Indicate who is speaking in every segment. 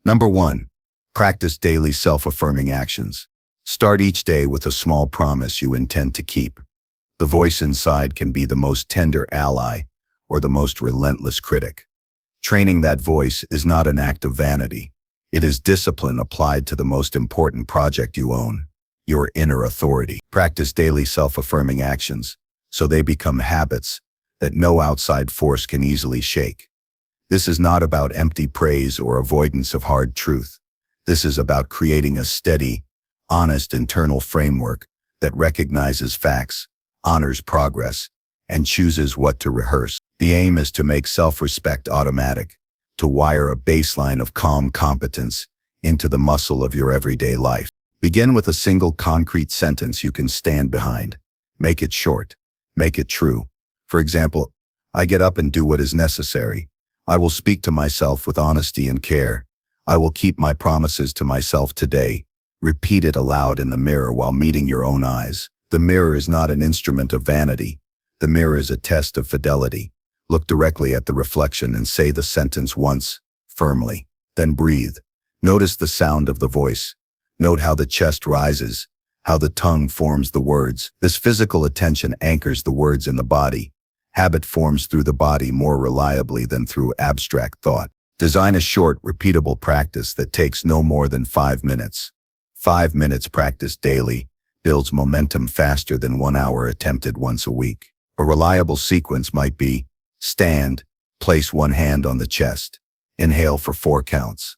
Speaker 1: Number 1. Practice daily self-affirming actions. Start each day with a small promise you intend to keep. The voice inside can be the most tender ally or the most relentless critic. Training that voice is not an act of vanity. It is discipline applied to the most important project you own, your inner authority. Practice daily self-affirming actions so they become habits that no outside force can easily shake. This is not about empty praise or avoidance of hard truth. This is about creating a steady, honest internal framework that recognizes facts, honors progress, and chooses what to rehearse. The aim is to make self-respect automatic, to wire a baseline of calm competence into the muscle of your everyday life. Begin with a single concrete sentence you can stand behind. Make it short. Make it true. For example, I get up and do what is necessary. I will speak to myself with honesty and care. I will keep my promises to myself today. Repeat it aloud in the mirror while meeting your own eyes. The mirror is not an instrument of vanity. The mirror is a test of fidelity. Look directly at the reflection and say the sentence once, firmly. Then breathe. Notice the sound of the voice. Note how the chest rises, how the tongue forms the words. This physical attention anchors the words in the body. Habit forms through the body more reliably than through abstract thought. Design a short, repeatable practice that takes no more than 5 minutes. 5 minutes practiced daily builds momentum faster than 1 hour attempted once a week. A reliable sequence might be: stand, place one hand on the chest, inhale for 4 counts,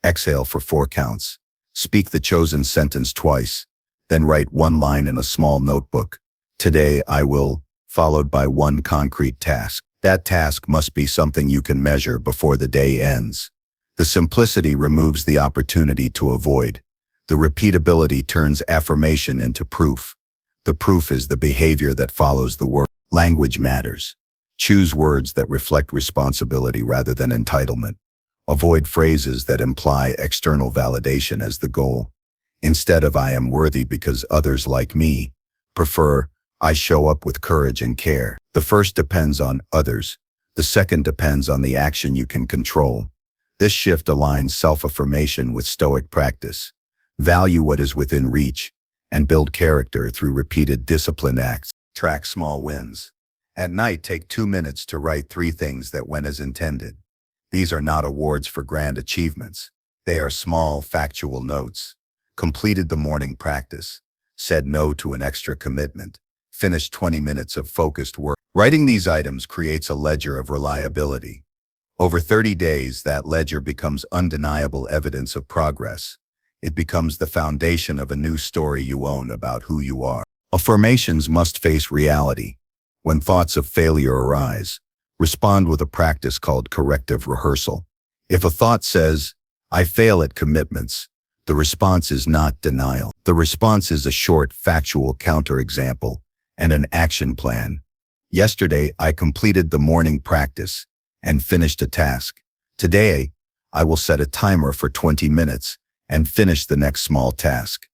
Speaker 1: exhale for 4 counts, speak the chosen sentence twice, then write one line in a small notebook. Today I will, followed by one concrete task. That task must be something you can measure before the day ends. The simplicity removes the opportunity to avoid. The repeatability turns affirmation into proof. The proof is the behavior that follows the word. Language matters. Choose words that reflect responsibility rather than entitlement. Avoid phrases that imply external validation as the goal. Instead of "I am worthy because others like me," prefer "I show up with courage and care." The first depends on others. The second depends on the action you can control. This shift aligns self-affirmation with stoic practice. Value what is within reach and build character through repeated disciplined acts. Track small wins. At night, take 2 minutes to write 3 things that went as intended. These are not awards for grand achievements. They are small, factual notes. Completed the morning practice. Said no to an extra commitment. Finished 20 minutes of focused work. Writing these items creates a ledger of reliability. Over 30 days, that ledger becomes undeniable evidence of progress. It becomes the foundation of a new story you own about who you are. Affirmations must face reality. When thoughts of failure arise, respond with a practice called corrective rehearsal. If a thought says, "I fail at commitments," the response is not denial. The response is a short, factual counterexample and an action plan. Yesterday, I completed the morning practice and finished a task. Today, I will set a timer for 20 minutes and finish the next small task.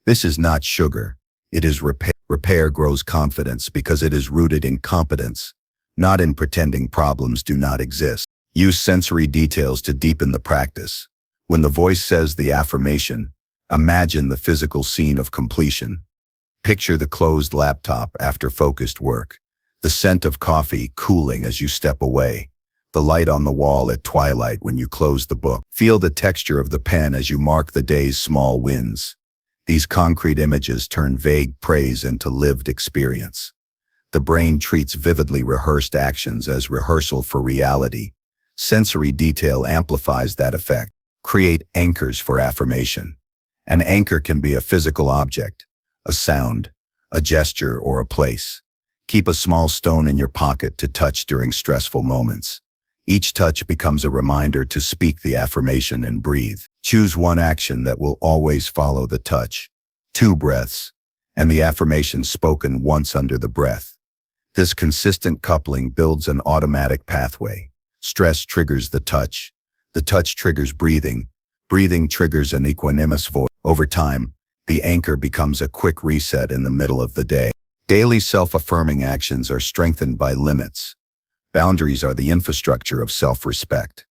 Speaker 1: This is not sugar. It is repair. Repair grows confidence because it is rooted in competence, not in pretending problems do not exist. Use sensory details to deepen the practice. When the voice says the affirmation, imagine the physical scene of completion. Picture the closed laptop after focused work, the scent of coffee cooling as you step away, the light on the wall at twilight when you close the book. Feel the texture of the pen as you mark the day's small wins. These concrete images turn vague praise into lived experience. The brain treats vividly rehearsed actions as rehearsal for reality. Sensory detail amplifies that effect. Create anchors for affirmation. An anchor can be a physical object, a sound, a gesture, or a place. Keep a small stone in your pocket to touch during stressful moments. Each touch becomes a reminder to speak the affirmation and breathe. Choose one action that will always follow the touch. 2 breaths, and the affirmation spoken once under the breath. This consistent coupling builds an automatic pathway. Stress triggers the touch triggers breathing. Breathing triggers an equanimous voice. Over time, the anchor becomes a quick reset in the middle of the day. Daily self-affirming actions are strengthened by limits. Boundaries are the infrastructure of self-respect.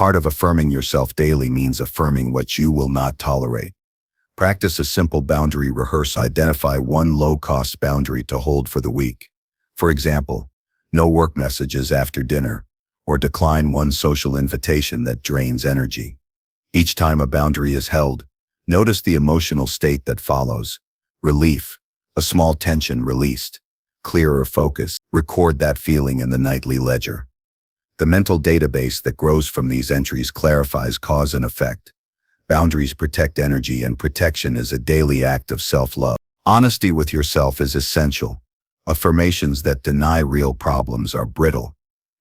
Speaker 1: Part of affirming yourself daily means affirming what you will not tolerate. Practice a simple boundary rehearsal. Identify one low-cost boundary to hold for the week. For example, no work messages after dinner, or decline one social invitation that drains energy. Each time a boundary is held, notice the emotional state that follows. Relief, a small tension released. Clearer focus, record that feeling in the nightly ledger. The mental database that grows from these entries clarifies cause and effect. Boundaries protect energy, and protection is a daily act of self-love. Honesty with yourself is essential. Affirmations that deny real problems are brittle.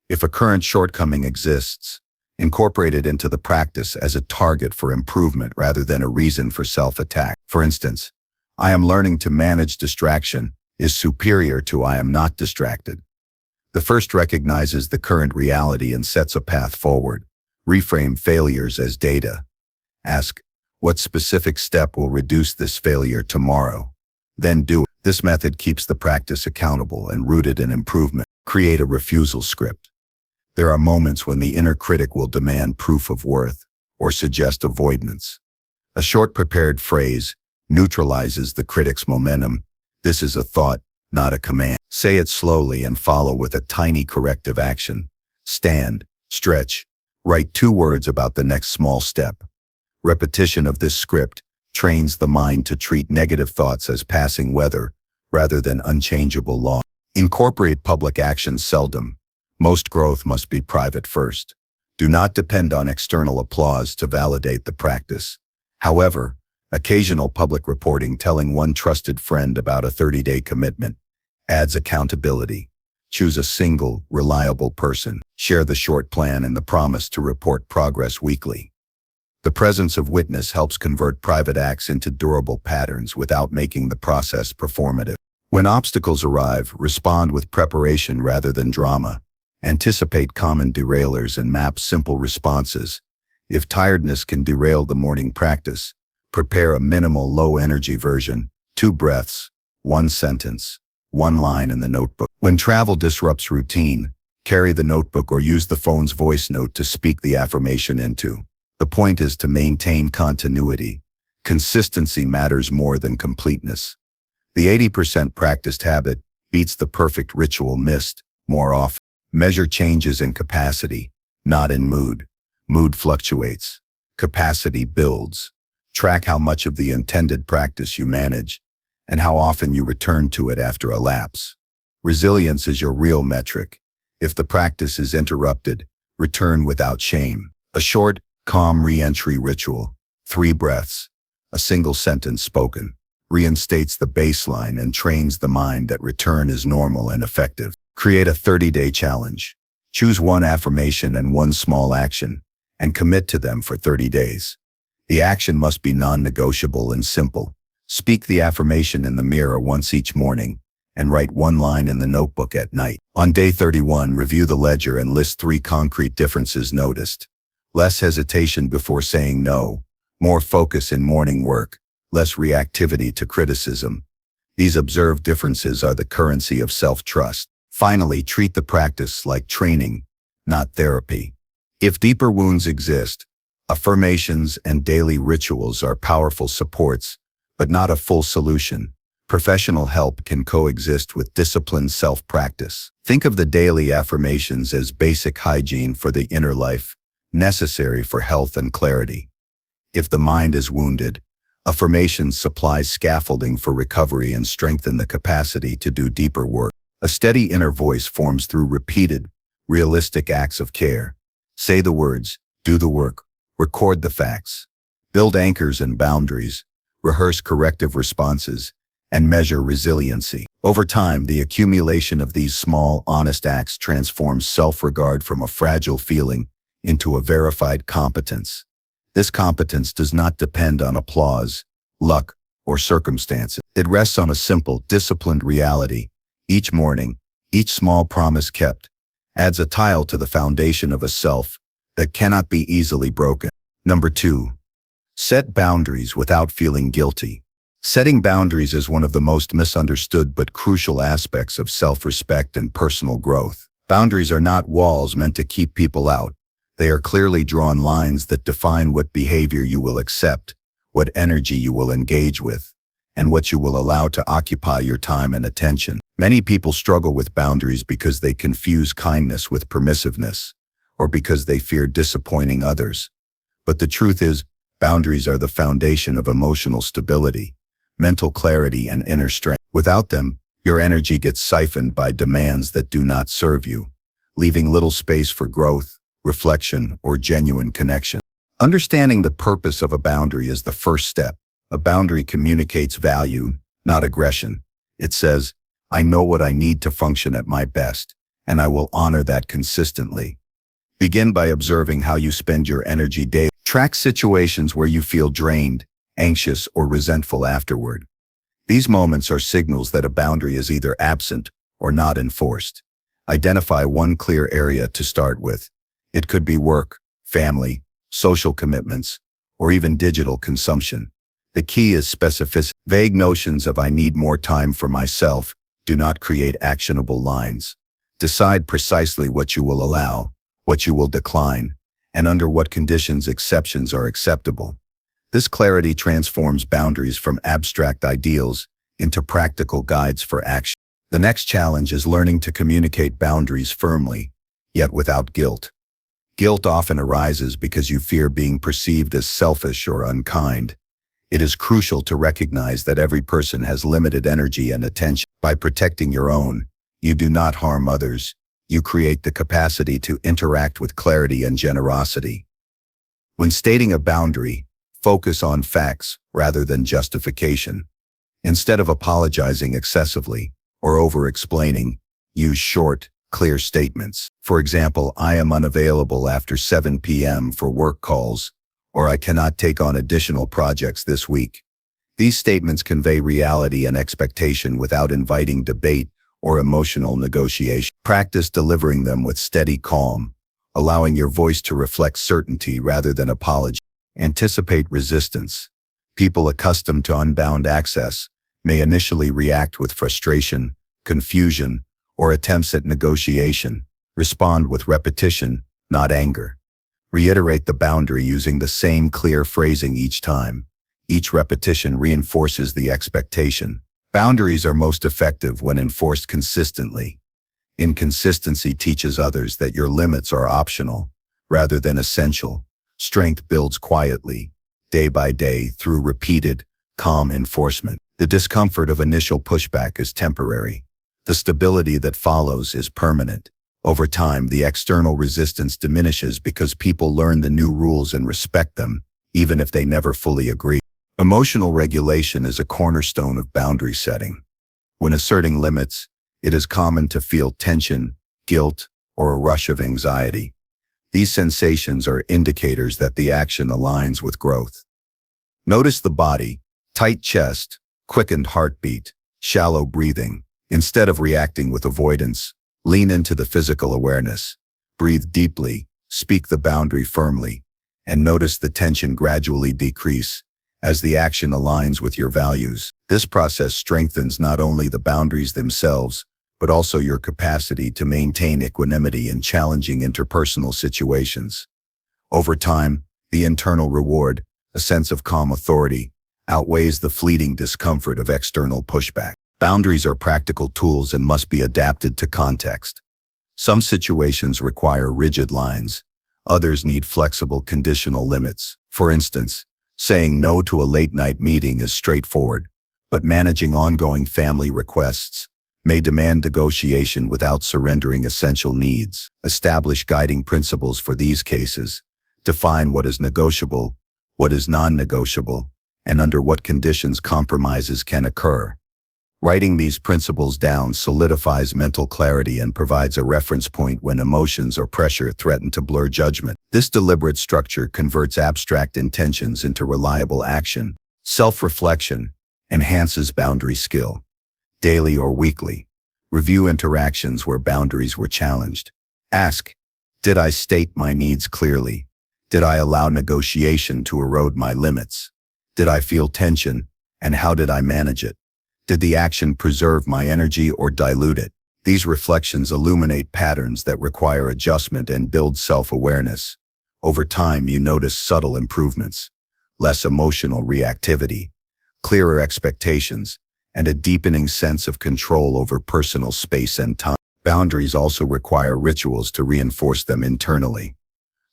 Speaker 1: If a current shortcoming exists, incorporate it into the practice as a target for improvement rather than a reason for self-attack. For instance, I am learning to manage distraction is superior to I am not distracted. The first recognizes the current reality and sets a path forward. Reframe failures as data. Ask, what specific step will reduce this failure tomorrow? Then do it. This method keeps the practice accountable and rooted in improvement. Create a refusal script. There are moments when the inner critic will demand proof of worth or suggest avoidance. A short prepared phrase neutralizes the critic's momentum. This is a thought, not a command. Say it slowly and follow with a tiny corrective action. Stand, stretch, write 2 words about the next small step. Repetition of this script trains the mind to treat negative thoughts as passing weather rather than unchangeable law. Incorporate public actions seldom. Most growth must be private first. Do not depend on external applause to validate the practice. However, occasional public reporting telling one trusted friend about a 30-day commitment adds accountability. Choose a single, reliable person. Share the short plan and the promise to report progress weekly. The presence of witness helps convert private acts into durable patterns without making the process performative. When obstacles arrive, respond with preparation rather than drama. Anticipate common derailers and map simple responses. If tiredness can derail the morning practice, prepare a minimal low-energy version, 2 breaths, 1 sentence, 1 line in the notebook. When travel disrupts routine, carry the notebook or use the phone's voice note to speak the affirmation into. The point is to maintain continuity. Consistency matters more than completeness. The 80% practiced habit beats the perfect ritual missed more often. Measure changes in capacity, not in mood. Mood fluctuates. Capacity builds. Track how much of the intended practice you manage and how often you return to it after a lapse. Resilience is your real metric. If the practice is interrupted, return without shame. A short, calm re-entry ritual, 3 breaths, a single sentence spoken, reinstates the baseline and trains the mind that return is normal and effective. Create a 30-day challenge. Choose 1 affirmation and 1 small action, and commit to them for 30 days. The action must be non-negotiable and simple. Speak the affirmation in the mirror once each morning, and write 1 line in the notebook at night. On day 31, review the ledger and list 3 concrete differences noticed. Less hesitation before saying no, more focus in morning work, less reactivity to criticism. These observed differences are the currency of self-trust. Finally, treat the practice like training, not therapy. If deeper wounds exist, affirmations and daily rituals are powerful supports, but not a full solution. Professional help can coexist with disciplined self-practice. Think of the daily affirmations as basic hygiene for the inner life, necessary for health and clarity. If the mind is wounded, affirmations supply scaffolding for recovery and strengthen the capacity to do deeper work. A steady inner voice forms through repeated, realistic acts of care. Say the words, do the work, record the facts, build anchors and boundaries, rehearse corrective responses, and measure resiliency. Over time, the accumulation of these small, honest acts transforms self-regard from a fragile feeling into a verified competence. This competence does not depend on applause, luck, or circumstances. It rests on a simple, disciplined reality. Each morning, each small promise kept, adds a tile to the foundation of a self that cannot be easily broken. Number 2. Set boundaries without feeling guilty. Setting boundaries is one of the most misunderstood but crucial aspects of self-respect and personal growth. Boundaries are not walls meant to keep people out. They are clearly drawn lines that define what behavior you will accept, what energy you will engage with, and what you will allow to occupy your time and attention. Many people struggle with boundaries because they confuse kindness with permissiveness, or because they fear disappointing others. But the truth is, boundaries are the foundation of emotional stability, mental clarity, and inner strength. Without them, your energy gets siphoned by demands that do not serve you, leaving little space for growth, reflection, or genuine connection. Understanding the purpose of a boundary is the first step. A boundary communicates value, not aggression. It says, I know what I need to function at my best, and I will honor that consistently. Begin by observing how you spend your energy daily. Track situations where you feel drained, anxious, or resentful afterward. These moments are signals that a boundary is either absent or not enforced. Identify one clear area to start with. It could be work, family, social commitments, or even digital consumption. The key is specificity. Vague notions of I need more time for myself do not create actionable lines. Decide precisely what you will allow, what you will decline, and under what conditions exceptions are acceptable. This clarity transforms boundaries from abstract ideals into practical guides for action. The next challenge is learning to communicate boundaries firmly, yet without guilt. Guilt often arises because you fear being perceived as selfish or unkind. It is crucial to recognize that every person has limited energy and attention. By protecting your own, you do not harm others. You create the capacity to interact with clarity and generosity. When stating a boundary, focus on facts rather than justification. Instead of apologizing excessively or over-explaining, use short, clear statements. For example, I am unavailable after 7 p.m. for work calls, or I cannot take on additional projects this week. These statements convey reality and expectation without inviting debate or emotional negotiation. Practice delivering them with steady calm, allowing your voice to reflect certainty rather than apology. Anticipate resistance. People accustomed to unbound access may initially react with frustration, confusion, or attempts at negotiation. Respond with repetition, not anger. Reiterate the boundary using the same clear phrasing each time. Each repetition reinforces the expectation. Boundaries are most effective when enforced consistently. Inconsistency teaches others that your limits are optional, rather than essential. Strength builds quietly, day by day, through repeated, calm enforcement. The discomfort of initial pushback is temporary. The stability that follows is permanent. Over time, the external resistance diminishes because people learn the new rules and respect them, even if they never fully agree. Emotional regulation is a cornerstone of boundary setting. When asserting limits, it is common to feel tension, guilt, or a rush of anxiety. These sensations are indicators that the action aligns with growth. Notice the body, tight chest, quickened heartbeat, shallow breathing. Instead of reacting with avoidance, lean into the physical awareness. Breathe deeply, speak the boundary firmly, and notice the tension gradually decrease as the action aligns with your values. This process strengthens not only the boundaries themselves, but also your capacity to maintain equanimity in challenging interpersonal situations. Over time, the internal reward, a sense of calm authority, outweighs the fleeting discomfort of external pushback. Boundaries are practical tools and must be adapted to context. Some situations require rigid lines. Others need flexible conditional limits. For instance, saying no to a late-night meeting is straightforward, but managing ongoing family requests may demand negotiation without surrendering essential needs. Establish guiding principles for these cases. Define what is negotiable, what is non-negotiable, and under what conditions compromises can occur. Writing these principles down solidifies mental clarity and provides a reference point when emotions or pressure threaten to blur judgment. This deliberate structure converts abstract intentions into reliable action. Self-reflection enhances boundary skill. Daily or weekly, review interactions where boundaries were challenged. Ask, did I state my needs clearly? Did I allow negotiation to erode my limits? Did I feel tension, and how did I manage it? Did the action preserve my energy or dilute it? These reflections illuminate patterns that require adjustment and build self-awareness. Over time, you notice subtle improvements, less emotional reactivity, clearer expectations, and a deepening sense of control over personal space and time. Boundaries also require rituals to reinforce them internally.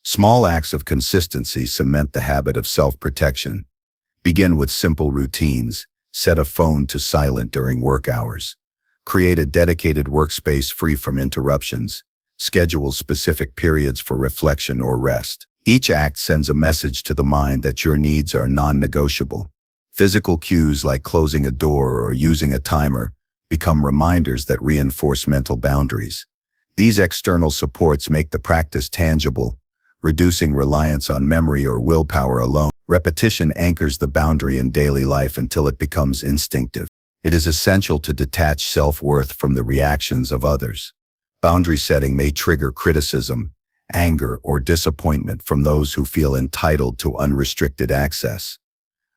Speaker 1: Small acts of consistency cement the habit of self-protection. Begin with simple routines. Set a phone to silent during work hours. Create a dedicated workspace free from interruptions. Schedule specific periods for reflection or rest. Each act sends a message to the mind that your needs are non-negotiable. Physical cues like closing a door or using a timer become reminders that reinforce mental boundaries. These external supports make the practice tangible, reducing reliance on memory or willpower alone. Repetition anchors the boundary in daily life until it becomes instinctive. It is essential to detach self-worth from the reactions of others. Boundary setting may trigger criticism, anger, or disappointment from those who feel entitled to unrestricted access.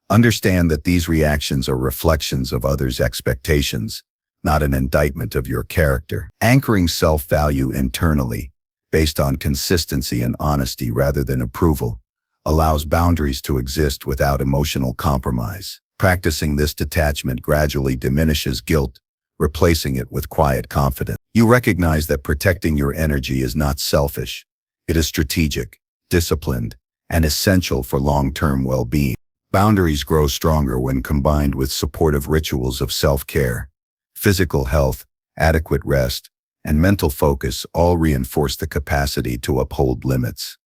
Speaker 1: Understand that these reactions are reflections of others' expectations, not an indictment of your character. Anchoring self-value internally, based on consistency and honesty rather than approval, allows boundaries to exist without emotional compromise. Practicing this detachment gradually diminishes guilt, replacing it with quiet confidence. You recognize that protecting your energy is not selfish. It is strategic, disciplined, and essential for long-term well-being. Boundaries grow stronger when combined with supportive rituals of self-care. Physical health, adequate rest, and mental focus all reinforce the capacity to uphold limits.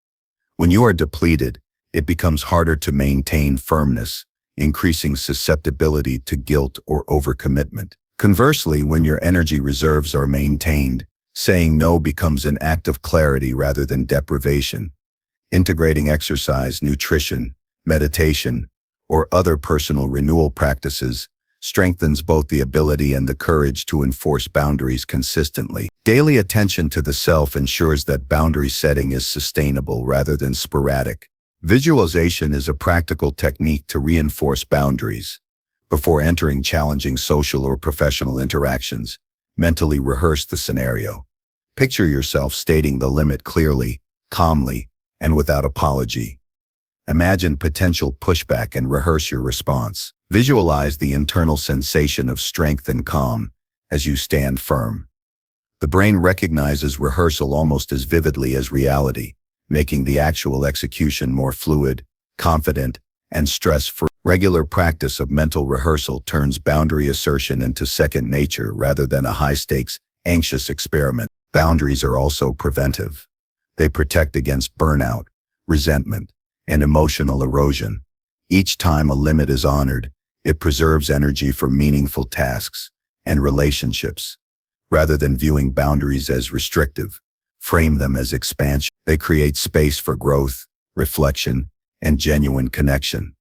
Speaker 1: When you are depleted, it becomes harder to maintain firmness, increasing susceptibility to guilt or overcommitment. Conversely, when your energy reserves are maintained, saying no becomes an act of clarity rather than deprivation. Integrating exercise, nutrition, meditation, or other personal renewal practices strengthens both the ability and the courage to enforce boundaries consistently. Daily attention to the self ensures that boundary setting is sustainable rather than sporadic. Visualization is a practical technique to reinforce boundaries. Before entering challenging social or professional interactions, mentally rehearse the scenario. Picture yourself stating the limit clearly, calmly, and without apology. Imagine potential pushback and rehearse your response. Visualize the internal sensation of strength and calm as you stand firm. The brain recognizes rehearsal almost as vividly as reality, making the actual execution more fluid, confident, and stress-free. Regular practice of mental rehearsal turns boundary assertion into second nature rather than a high-stakes, anxious experiment. Boundaries are also preventive. They protect against burnout, resentment, and emotional erosion. Each time a limit is honored, it preserves energy for meaningful tasks and relationships. Rather than viewing boundaries as restrictive, frame them as expansion. They create space for growth, reflection, and genuine connection.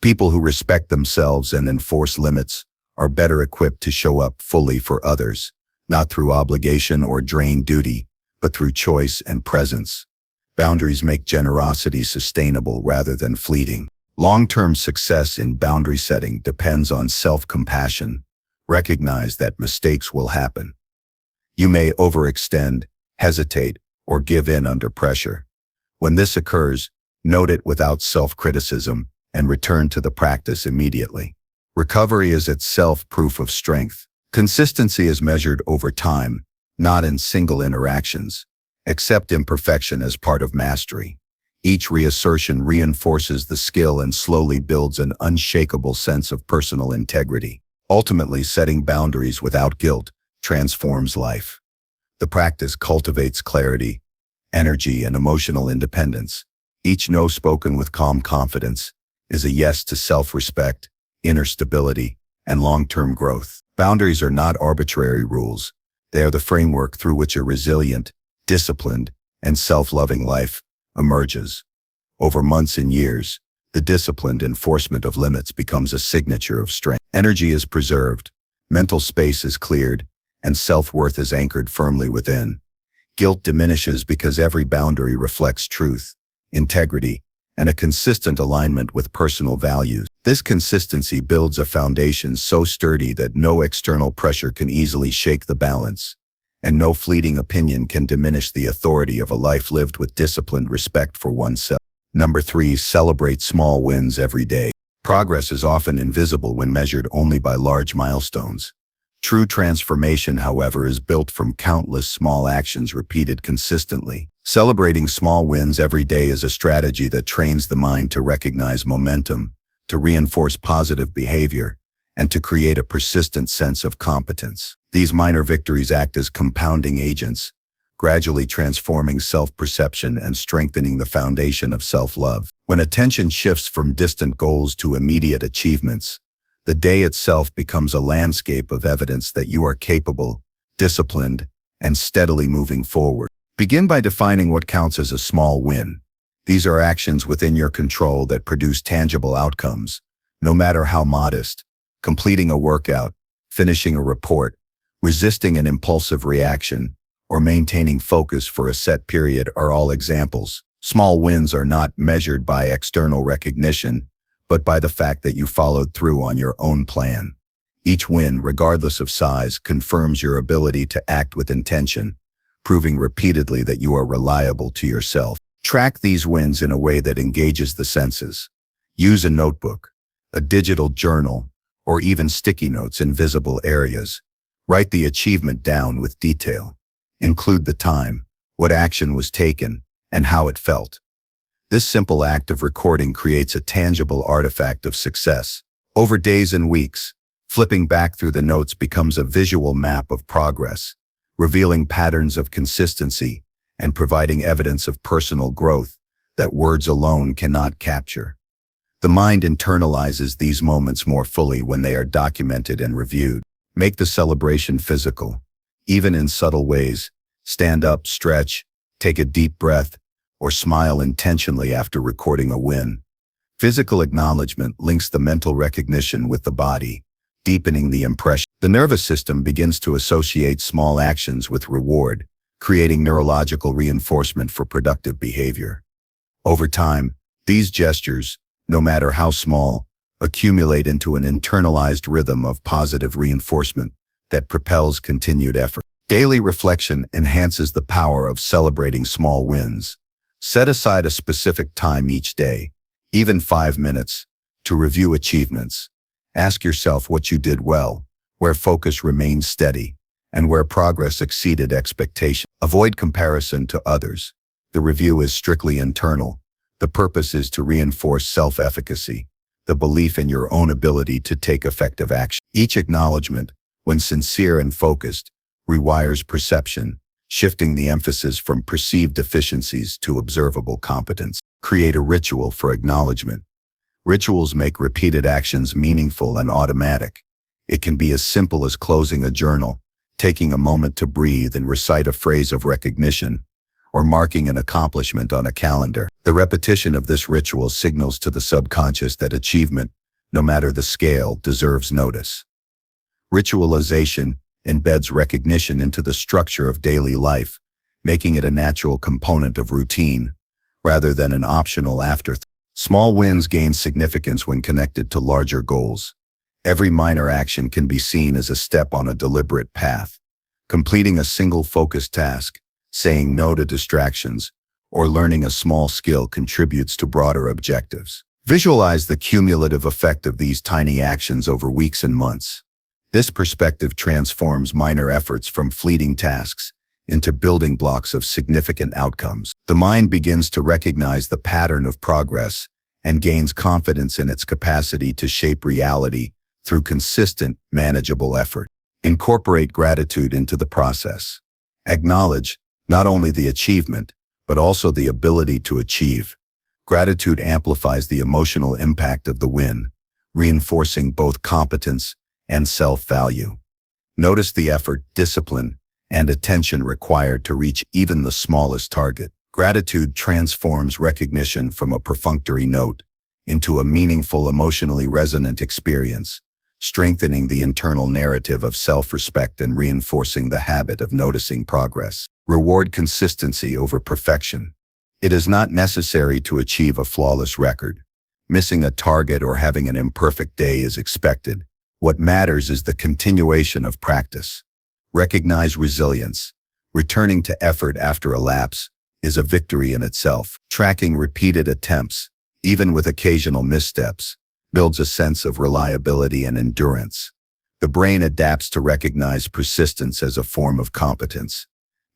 Speaker 1: People who respect themselves and enforce limits are better equipped to show up fully for others, not through obligation or drained duty, but through choice and presence. Boundaries make generosity sustainable rather than fleeting. Long-term success in boundary setting depends on self-compassion. Recognize that mistakes will happen. You may overextend, hesitate, or give in under pressure. When this occurs, note it without self-criticism and return to the practice immediately. Recovery is itself proof of strength. Consistency is measured over time, not in single interactions. Accept imperfection as part of mastery. Each reassertion reinforces the skill and slowly builds an unshakable sense of personal integrity. Ultimately, setting boundaries without guilt transforms life. The practice cultivates clarity, energy, and emotional independence. Each no spoken with calm confidence is a yes to self-respect, inner stability, and long-term growth. Boundaries are not arbitrary rules. They are the framework through which a resilient, disciplined, and self-loving life emerges. Over months and years, the disciplined enforcement of limits becomes a signature of strength. Energy is preserved, mental space is cleared, and self-worth is anchored firmly within. Guilt diminishes because every boundary reflects truth, integrity, and a consistent alignment with personal values. This consistency builds a foundation so sturdy that no external pressure can easily shake the balance. and no fleeting opinion can diminish the authority of a life lived with disciplined respect for oneself. Number 3, celebrate small wins every day. Progress is often invisible when measured only by large milestones. True transformation, however, is built from countless small actions repeated consistently. Celebrating small wins every day is a strategy that trains the mind to recognize momentum, to reinforce positive behavior, and to create a persistent sense of competence. These minor victories act as compounding agents, gradually transforming self-perception and strengthening the foundation of self-love. When attention shifts from distant goals to immediate achievements, the day itself becomes a landscape of evidence that you are capable, disciplined, and steadily moving forward. Begin by defining what counts as a small win. These are actions within your control that produce tangible outcomes, no matter how modest. Completing a workout, finishing a report, resisting an impulsive reaction, or maintaining focus for a set period are all examples. Small wins are not measured by external recognition, but by the fact that you followed through on your own plan. Each win, regardless of size, confirms your ability to act with intention, proving repeatedly that you are reliable to yourself. Track these wins in a way that engages the senses. Use a notebook, a digital journal, or even sticky notes in visible areas. Write the achievement down with detail. Include the time, what action was taken, and how it felt. This simple act of recording creates a tangible artifact of success. Over days and weeks, flipping back through the notes becomes a visual map of progress, revealing patterns of consistency and providing evidence of personal growth that words alone cannot capture. The mind internalizes these moments more fully when they are documented and reviewed. Make the celebration physical. Even in subtle ways, stand up, stretch, take a deep breath, or smile intentionally after recording a win. Physical acknowledgement links the mental recognition with the body, deepening the impression. The nervous system begins to associate small actions with reward, creating neurological reinforcement for productive behavior. Over time, these gestures, no matter how small, accumulate into an internalized rhythm of positive reinforcement that propels continued effort. Daily reflection enhances the power of celebrating small wins. Set aside a specific time each day, even 5 minutes, to review achievements. Ask yourself what you did well, where focus remained steady, and where progress exceeded expectation. Avoid comparison to others. The review is strictly internal. The purpose is to reinforce self-efficacy, the belief in your own ability to take effective action. Each acknowledgement, when sincere and focused, rewires perception, shifting the emphasis from perceived deficiencies to observable competence. Create a ritual for acknowledgement. Rituals make repeated actions meaningful and automatic. It can be as simple as closing a journal, taking a moment to breathe and recite a phrase of recognition, or marking an accomplishment on a calendar. The repetition of this ritual signals to the subconscious that achievement, no matter the scale, deserves notice. Ritualization embeds recognition into the structure of daily life, making it a natural component of routine, rather than an optional afterthought. Small wins gain significance when connected to larger goals. Every minor action can be seen as a step on a deliberate path. Completing a single focused task, saying no to distractions, or learning a small skill contributes to broader objectives. Visualize the cumulative effect of these tiny actions over weeks and months. This perspective transforms minor efforts from fleeting tasks into building blocks of significant outcomes. The mind begins to recognize the pattern of progress and gains confidence in its capacity to shape reality through consistent, manageable effort. Incorporate gratitude into the process. Acknowledge not only the achievement, but also the ability to achieve. Gratitude amplifies the emotional impact of the win, reinforcing both competence and self-value. Notice the effort, discipline, and attention required to reach even the smallest target. Gratitude transforms recognition from a perfunctory note into a meaningful, emotionally resonant experience, strengthening the internal narrative of self-respect and reinforcing the habit of noticing progress. Reward consistency over perfection. It is not necessary to achieve a flawless record. Missing a target or having an imperfect day is expected. What matters is the continuation of practice. Recognize resilience. Returning to effort after a lapse is a victory in itself. Tracking repeated attempts, even with occasional missteps, builds a sense of reliability and endurance. The brain adapts to recognize persistence as a form of competence,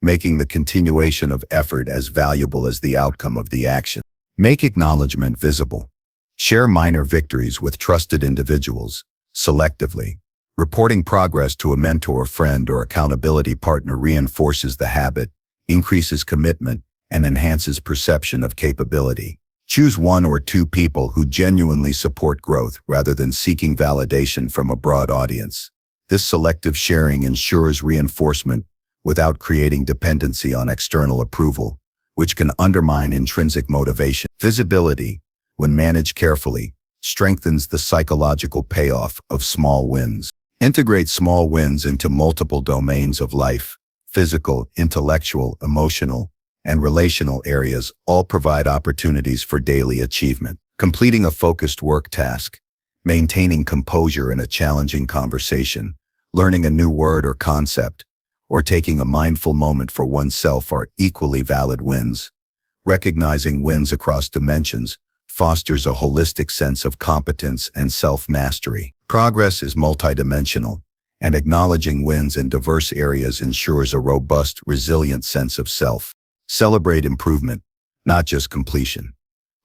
Speaker 1: making the continuation of effort as valuable as the outcome of the action. Make acknowledgement visible. Share minor victories with trusted individuals, selectively. Reporting progress to a mentor, friend, or accountability partner reinforces the habit, increases commitment, and enhances perception of capability. Choose one or two people who genuinely support growth rather than seeking validation from a broad audience. This selective sharing ensures reinforcement without creating dependency on external approval, which can undermine intrinsic motivation. Visibility, when managed carefully, strengthens the psychological payoff of small wins. Integrate small wins into multiple domains of life: physical, intellectual, emotional, and relational areas all provide opportunities for daily achievement. Completing a focused work task, maintaining composure in a challenging conversation, learning a new word or concept, or taking a mindful moment for oneself are equally valid wins. Recognizing wins across dimensions fosters a holistic sense of competence and self-mastery. Progress is multidimensional, and acknowledging wins in diverse areas ensures a robust, resilient sense of self. Celebrate improvement, not just completion.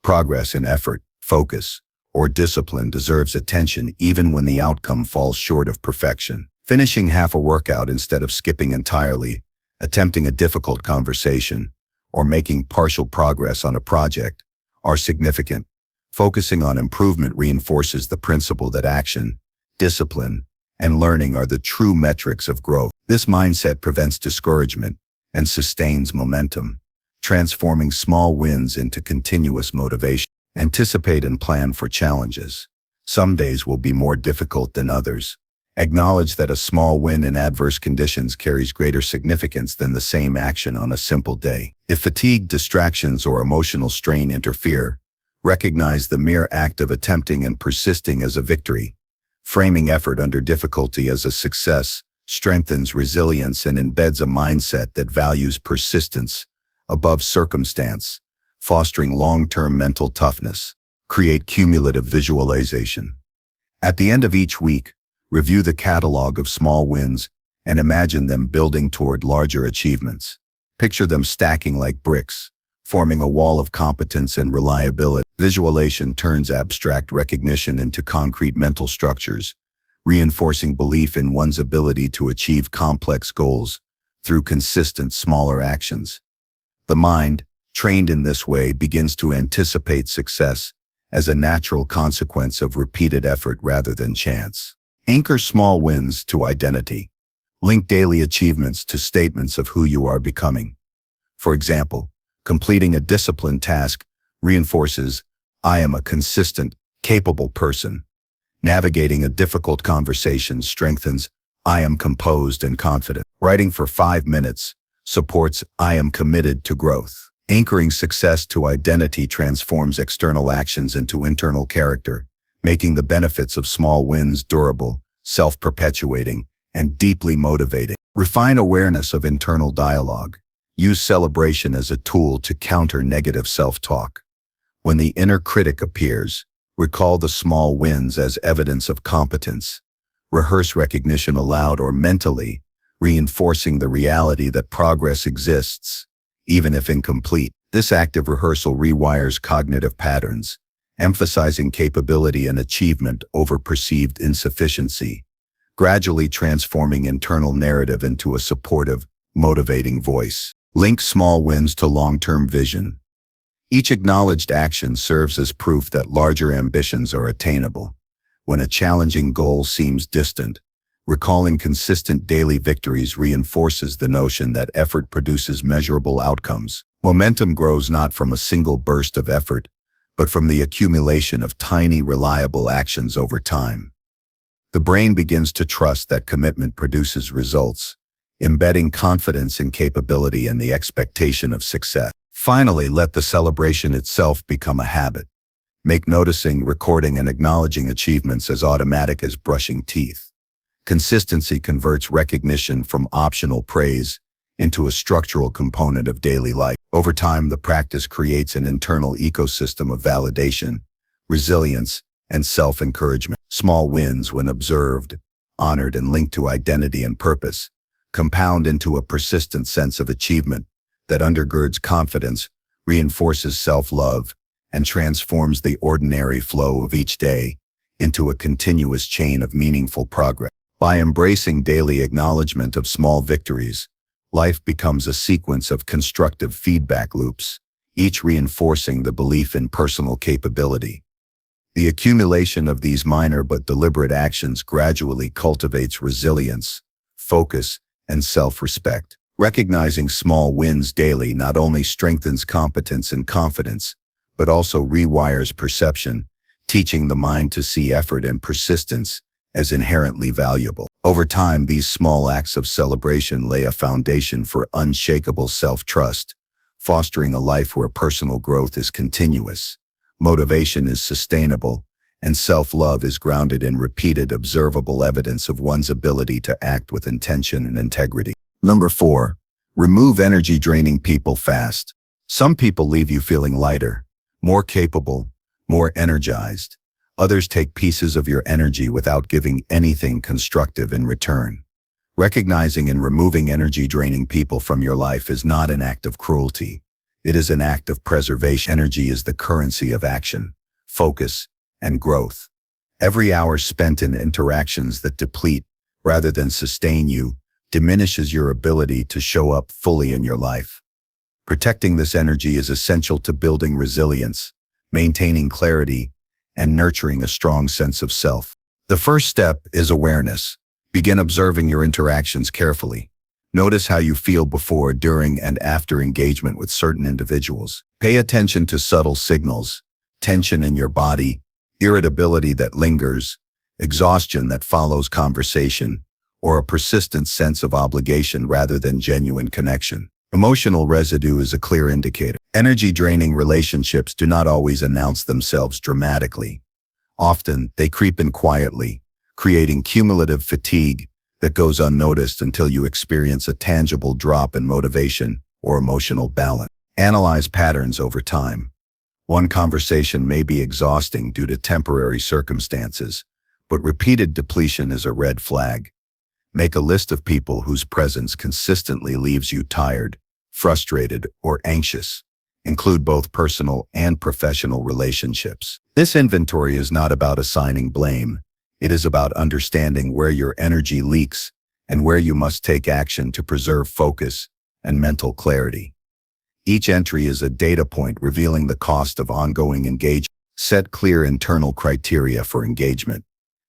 Speaker 1: Progress in effort, focus, or discipline deserves attention even when the outcome falls short of perfection. Finishing half a workout instead of skipping entirely, attempting a difficult conversation, or making partial progress on a project are significant. Focusing on improvement reinforces the principle that action, discipline, and learning are the true metrics of growth. This mindset prevents discouragement and sustains momentum, transforming small wins into continuous motivation. Anticipate and plan for challenges. Some days will be more difficult than others. Acknowledge that a small win in adverse conditions carries greater significance than the same action on a simple day. If fatigue, distractions, or emotional strain interfere, recognize the mere act of attempting and persisting as a victory. Framing effort under difficulty as a success strengthens resilience and embeds a mindset that values persistence above circumstance, fostering long-term mental toughness. Create cumulative visualization. At the end of each week, review the catalog of small wins and imagine them building toward larger achievements. Picture them stacking like bricks, forming a wall of competence and reliability. Visualization turns abstract recognition into concrete mental structures, reinforcing belief in one's ability to achieve complex goals through consistent smaller actions. The mind, trained in this way, begins to anticipate success as a natural consequence of repeated effort rather than chance. Anchor small wins to identity. Link daily achievements to statements of who you are becoming. For example, completing a disciplined task reinforces, "I am a consistent, capable person." Navigating a difficult conversation strengthens, "I am composed and confident." Writing for 5 minutes supports, "I am committed to growth." Anchoring success to identity transforms external actions into internal character, making the benefits of small wins durable, self-perpetuating, and deeply motivating. Refine awareness of internal dialogue. Use celebration as a tool to counter negative self-talk. When the inner critic appears, recall the small wins as evidence of competence. Rehearse recognition aloud or mentally, reinforcing the reality that progress exists, even if incomplete. This active rehearsal rewires cognitive patterns, emphasizing capability and achievement over perceived insufficiency, gradually transforming internal narrative into a supportive, motivating voice. Link small wins to long-term vision. Each acknowledged action serves as proof that larger ambitions are attainable. When a challenging goal seems distant, recalling consistent daily victories reinforces the notion that effort produces measurable outcomes. Momentum grows not from a single burst of effort, but from the accumulation of tiny, reliable actions over time. The brain begins to trust that commitment produces results, embedding confidence in capability and the expectation of success. Finally, let the celebration itself become a habit. Make noticing, recording, and acknowledging achievements as automatic as brushing teeth. Consistency converts recognition from optional praise into a structural component of daily life. Over time, the practice creates an internal ecosystem of validation, resilience, and self-encouragement. Small wins, when observed, honored, and linked to identity and purpose, compound into a persistent sense of achievement that undergirds confidence, reinforces self-love, and transforms the ordinary flow of each day into a continuous chain of meaningful progress. By embracing daily acknowledgement of small victories, life becomes a sequence of constructive feedback loops, each reinforcing the belief in personal capability. The accumulation of these minor but deliberate actions gradually cultivates resilience, focus, and self-respect. Recognizing small wins daily not only strengthens competence and confidence, but also rewires perception, teaching the mind to see effort and persistence as inherently valuable. Over time, these small acts of celebration lay a foundation for unshakable self-trust, fostering a life where personal growth is continuous, motivation is sustainable, and self-love is grounded in repeated observable evidence of one's ability to act with intention and integrity. Number 4. Remove energy-draining people fast. Some people leave you feeling lighter, more capable, more energized. Others take pieces of your energy without giving anything constructive in return. Recognizing and removing energy-draining people from your life is not an act of cruelty. It is an act of preservation. Energy is the currency of action, focus, and growth. Every hour spent in interactions that deplete, rather than sustain you, diminishes your ability to show up fully in your life. Protecting this energy is essential to building resilience, maintaining clarity, and nurturing a strong sense of self. The first step is awareness. Begin observing your interactions carefully. Notice how you feel before, during, and after engagement with certain individuals. Pay attention to subtle signals, tension in your body, irritability that lingers, exhaustion that follows conversation, or a persistent sense of obligation rather than genuine connection. Emotional residue is a clear indicator. Energy-draining relationships do not always announce themselves dramatically. Often, they creep in quietly, creating cumulative fatigue that goes unnoticed until you experience a tangible drop in motivation or emotional balance. Analyze patterns over time. One conversation may be exhausting due to temporary circumstances, but repeated depletion is a red flag. Make a list of people whose presence consistently leaves you tired, frustrated, or anxious. Include both personal and professional relationships. This inventory is not about assigning blame. It is about understanding where your energy leaks and where you must take action to preserve focus and mental clarity. Each entry is a data point revealing the cost of ongoing engagement. Set clear internal criteria for engagement.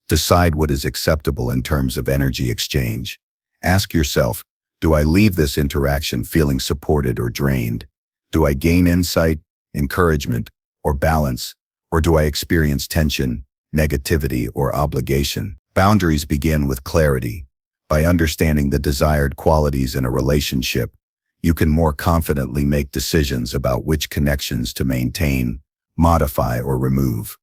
Speaker 1: Decide what is acceptable in terms of energy exchange. Ask yourself, do I leave this interaction feeling supported or drained? Do I gain insight, encouragement, or balance? Or do I experience tension, negativity, or obligation? Boundaries begin with clarity. By understanding the desired qualities in a relationship, you can more confidently make decisions about which connections to maintain, modify, or remove.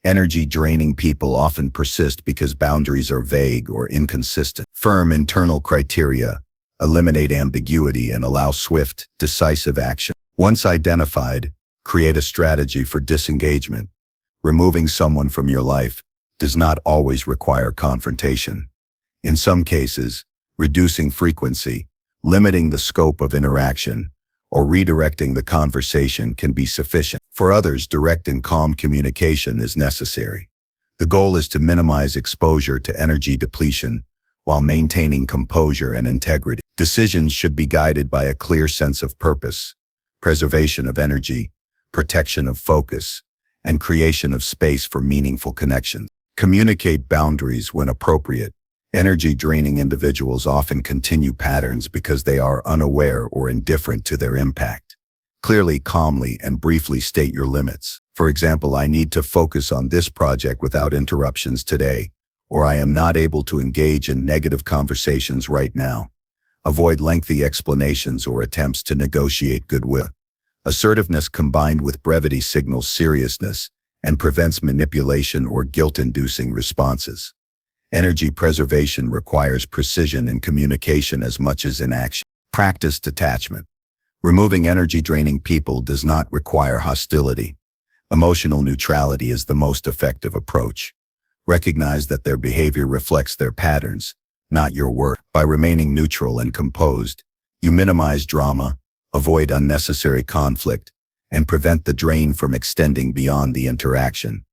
Speaker 1: Energy-draining people often persist because boundaries are vague or inconsistent. Firm internal criteria eliminate ambiguity and allow swift, decisive action. Once identified, create a strategy for disengagement. Removing someone from your life does not always require confrontation. In some cases, reducing frequency, limiting the scope of interaction, or redirecting the conversation can be sufficient. For others, direct and calm communication is necessary. The goal is to minimize exposure to energy depletion while maintaining composure and integrity. Decisions should be guided by a clear sense of purpose, preservation of energy, protection of focus, and creation of space for meaningful connections. Communicate boundaries when appropriate. Energy-draining individuals often continue patterns because they are unaware or indifferent to their impact. Clearly, calmly, and briefly state your limits. For example, I need to focus on this project without interruptions today, or I am not able to engage in negative conversations right now. Avoid lengthy explanations or attempts to negotiate goodwill. Assertiveness combined with brevity signals seriousness and prevents manipulation or guilt-inducing responses. Energy preservation requires precision in communication as much as in action. Practice detachment. Removing energy-draining people does not require hostility. Emotional neutrality is the most effective approach. Recognize that their behavior reflects their patterns, not your work. By remaining neutral and composed, you minimize drama, avoid unnecessary conflict, and prevent the drain from extending beyond the interaction.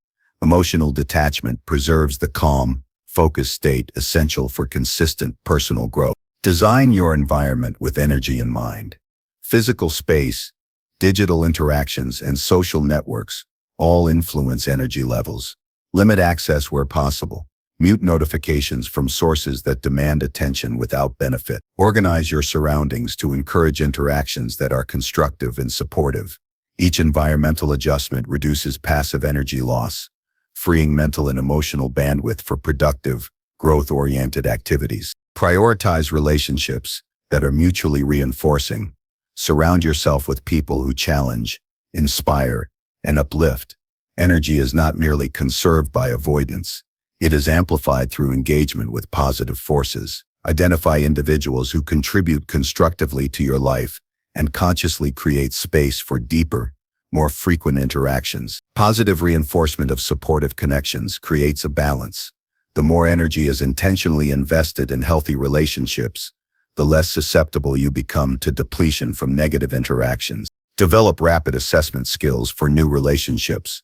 Speaker 1: Emotional detachment preserves the calm, focused state essential for consistent personal growth. Design your environment with energy in mind. Physical space, digital interactions, and social networks all influence energy levels. Limit access where possible. Mute notifications from sources that demand attention without benefit. Organize your surroundings to encourage interactions that are constructive and supportive. Each environmental adjustment reduces passive energy loss, freeing mental and emotional bandwidth for productive, growth-oriented activities. Prioritize relationships that are mutually reinforcing. Surround yourself with people who challenge, inspire, and uplift. Energy is not merely conserved by avoidance. It is amplified through engagement with positive forces. Identify individuals who contribute constructively to your life and consciously create space for deeper, more frequent interactions. Positive reinforcement of supportive connections creates a balance. The more energy is intentionally invested in healthy relationships, the less susceptible you become to depletion from negative interactions. Develop rapid assessment skills for new relationships.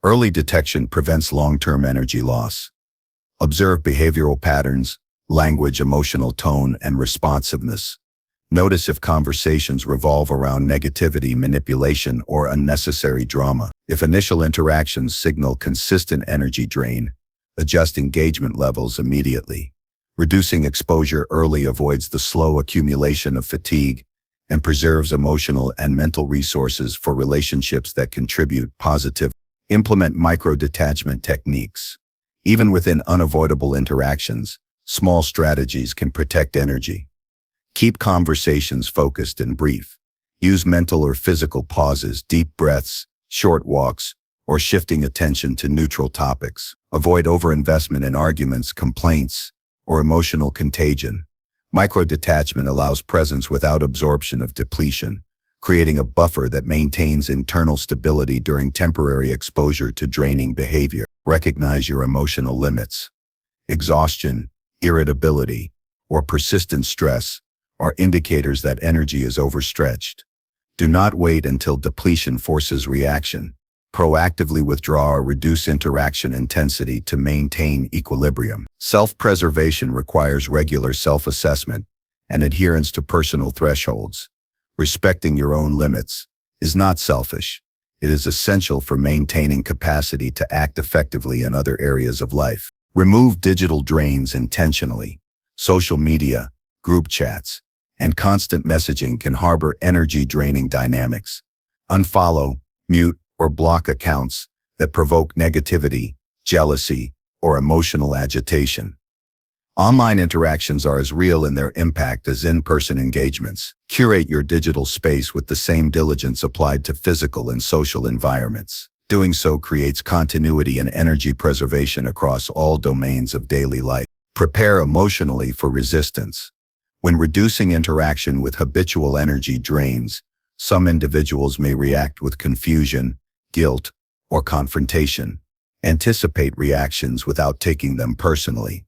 Speaker 1: Early detection prevents long-term energy loss. Observe behavioral patterns, language, emotional tone, and responsiveness. Notice if conversations revolve around negativity, manipulation, or unnecessary drama. If initial interactions signal consistent energy drain, adjust engagement levels immediately. Reducing exposure early avoids the slow accumulation of fatigue and preserves emotional and mental resources for relationships that contribute positively. Implement micro-detachment techniques. Even within unavoidable interactions, small strategies can protect energy. Keep conversations focused and brief. Use mental or physical pauses, deep breaths, short walks, or shifting attention to neutral topics. Avoid overinvestment in arguments, complaints, or emotional contagion. Micro-detachment allows presence without absorption of depletion, creating a buffer that maintains internal stability during temporary exposure to draining behavior. Recognize your emotional limits. Exhaustion, irritability, or persistent stress are indicators that energy is overstretched. Do not wait until depletion forces reaction. Proactively withdraw or reduce interaction intensity to maintain equilibrium. Self-preservation requires regular self-assessment and adherence to personal thresholds. Respecting your own limits is not selfish. It is essential for maintaining capacity to act effectively in other areas of life. Remove digital drains intentionally. Social media, group chats, and constant messaging can harbor energy-draining dynamics. Unfollow, mute, or block accounts that provoke negativity, jealousy, or emotional agitation. Online interactions are as real in their impact as in-person engagements. Curate your digital space with the same diligence applied to physical and social environments. Doing so creates continuity and energy preservation across all domains of daily life. Prepare emotionally for resistance. When reducing interaction with habitual energy drains, some individuals may react with confusion, guilt, or confrontation. Anticipate reactions without taking them personally.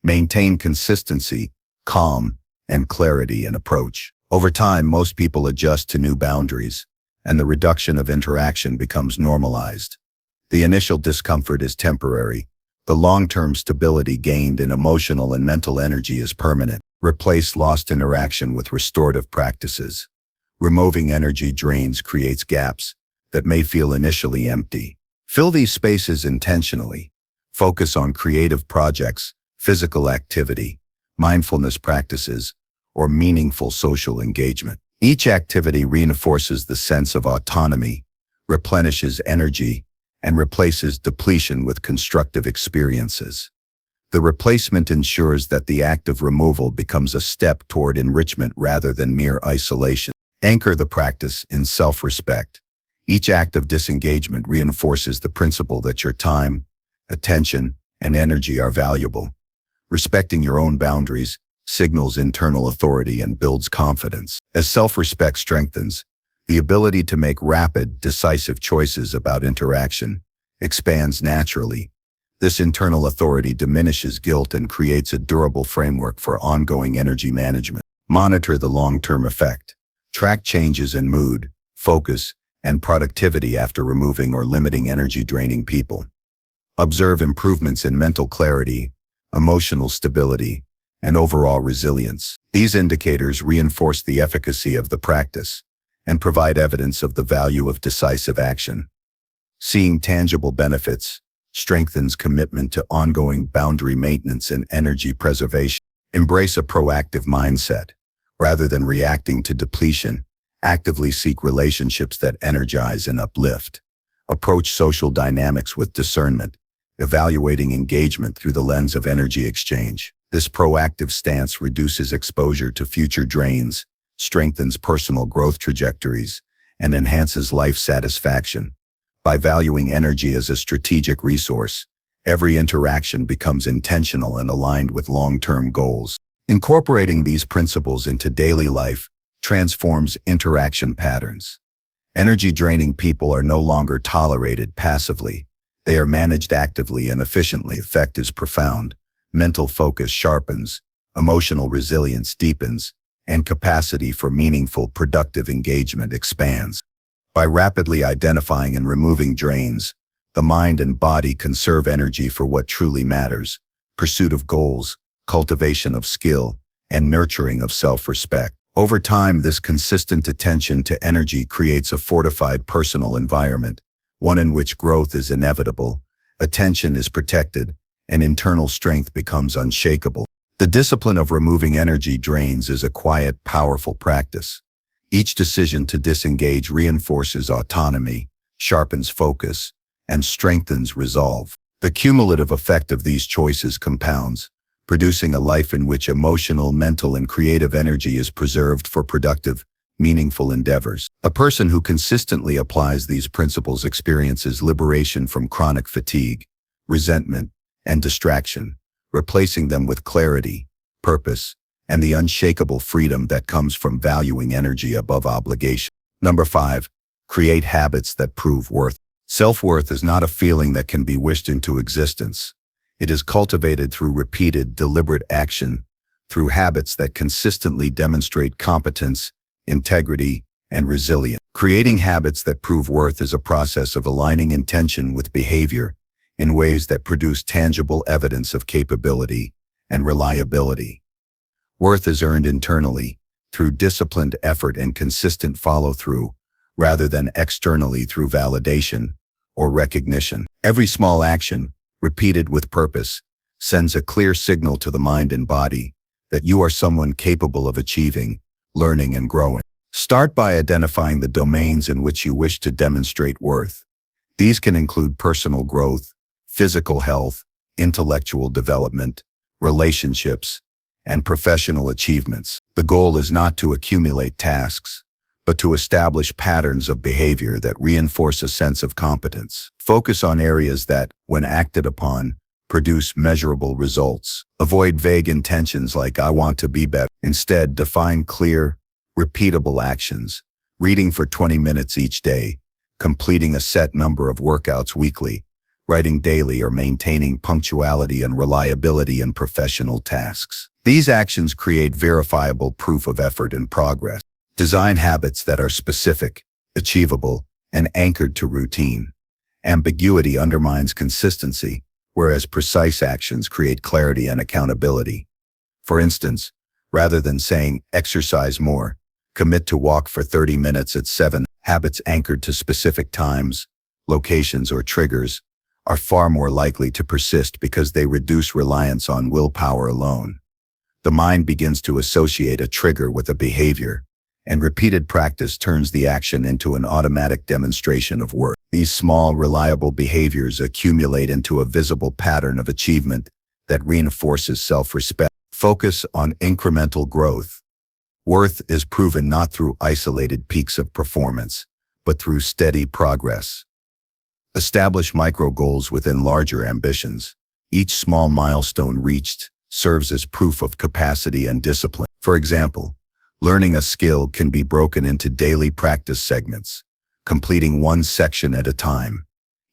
Speaker 1: Maintain consistency, calm, and clarity in approach. Over time, most people adjust to new boundaries, and the reduction of interaction becomes normalized. The initial discomfort is temporary. The long-term stability gained in emotional and mental energy is permanent. Replace lost interaction with restorative practices. Removing energy drains creates gaps that may feel initially empty. Fill these spaces intentionally. Focus on creative projects, physical activity, mindfulness practices, or meaningful social engagement. Each activity reinforces the sense of autonomy, replenishes energy, and replaces depletion with constructive experiences. The replacement ensures that the act of removal becomes a step toward enrichment rather than mere isolation. Anchor the practice in self-respect. Each act of disengagement reinforces the principle that your time, attention, and energy are valuable. Respecting your own boundaries signals internal authority and builds confidence. As self-respect strengthens, the ability to make rapid, decisive choices about interaction expands naturally. This internal authority diminishes guilt and creates a durable framework for ongoing energy management. Monitor the long-term effect. Track changes in mood, focus, and productivity after removing or limiting energy-draining people. Observe improvements in mental clarity, emotional stability, and overall resilience. These indicators reinforce the efficacy of the practice and provide evidence of the value of decisive action. Seeing tangible benefits strengthens commitment to ongoing boundary maintenance and energy preservation. Embrace a proactive mindset. Rather than reacting to depletion, actively seek relationships that energize and uplift. Approach social dynamics with discernment, evaluating engagement through the lens of energy exchange. This proactive stance reduces exposure to future drains, strengthens personal growth trajectories, and enhances life satisfaction. By valuing energy as a strategic resource, every interaction becomes intentional and aligned with long-term goals. Incorporating these principles into daily life transforms interaction patterns. Energy-draining people are no longer tolerated passively. They are managed actively and efficiently. The effect is profound. Mental focus sharpens, emotional resilience deepens, and capacity for meaningful, productive engagement expands. By rapidly identifying and removing drains, the mind and body conserve energy for what truly matters: pursuit of goals, cultivation of skill, and nurturing of self-respect. Over time, this consistent attention to energy creates a fortified personal environment, one in which growth is inevitable, attention is protected, and internal strength becomes unshakable. The discipline of removing energy drains is a quiet, powerful practice. Each decision to disengage reinforces autonomy, sharpens focus, and strengthens resolve. The cumulative effect of these choices compounds, producing a life in which emotional, mental, and creative energy is preserved for productive, meaningful endeavors. A person who consistently applies these principles experiences liberation from chronic fatigue, resentment, and distraction, replacing them with clarity, purpose, and the unshakable freedom that comes from valuing energy above obligation. Number 5, create habits that prove worth. Self-worth is not a feeling that can be wished into existence. It is cultivated through repeated, deliberate action, through habits that consistently demonstrate competence, integrity, and resilience. Creating habits that prove worth is a process of aligning intention with behavior in ways that produce tangible evidence of capability and reliability. Worth is earned internally, through disciplined effort and consistent follow-through, rather than externally through validation or recognition. Every small action, repeated with purpose, sends a clear signal to the mind and body that you are someone capable of achieving, learning, and growing. Start by identifying the domains in which you wish to demonstrate worth. These can include personal growth, physical health, intellectual development, relationships, and professional achievements. The goal is not to accumulate tasks, but to establish patterns of behavior that reinforce a sense of competence. Focus on areas that, when acted upon, produce measurable results. Avoid vague intentions like "I want to be better." Instead, define clear, repeatable actions: reading for 20 minutes each day, completing a set number of workouts weekly, writing daily, or maintaining punctuality and reliability in professional tasks. These actions create verifiable proof of effort and progress. Design habits that are specific, achievable, and anchored to routine. Ambiguity undermines consistency, whereas precise actions create clarity and accountability. For instance, rather than saying "exercise more," commit to walk for 30 minutes at 7. Habits anchored to specific times, locations, or triggers are far more likely to persist because they reduce reliance on willpower alone. The mind begins to associate a trigger with a behavior, and repeated practice turns the action into an automatic demonstration of worth. These small, reliable behaviors accumulate into a visible pattern of achievement that reinforces self-respect. Focus on incremental growth. Worth is proven not through isolated peaks of performance, but through steady progress. Establish micro goals within larger ambitions. Each small milestone reached serves as proof of capacity and discipline. For example, learning a skill can be broken into daily practice segments, completing one section at a time.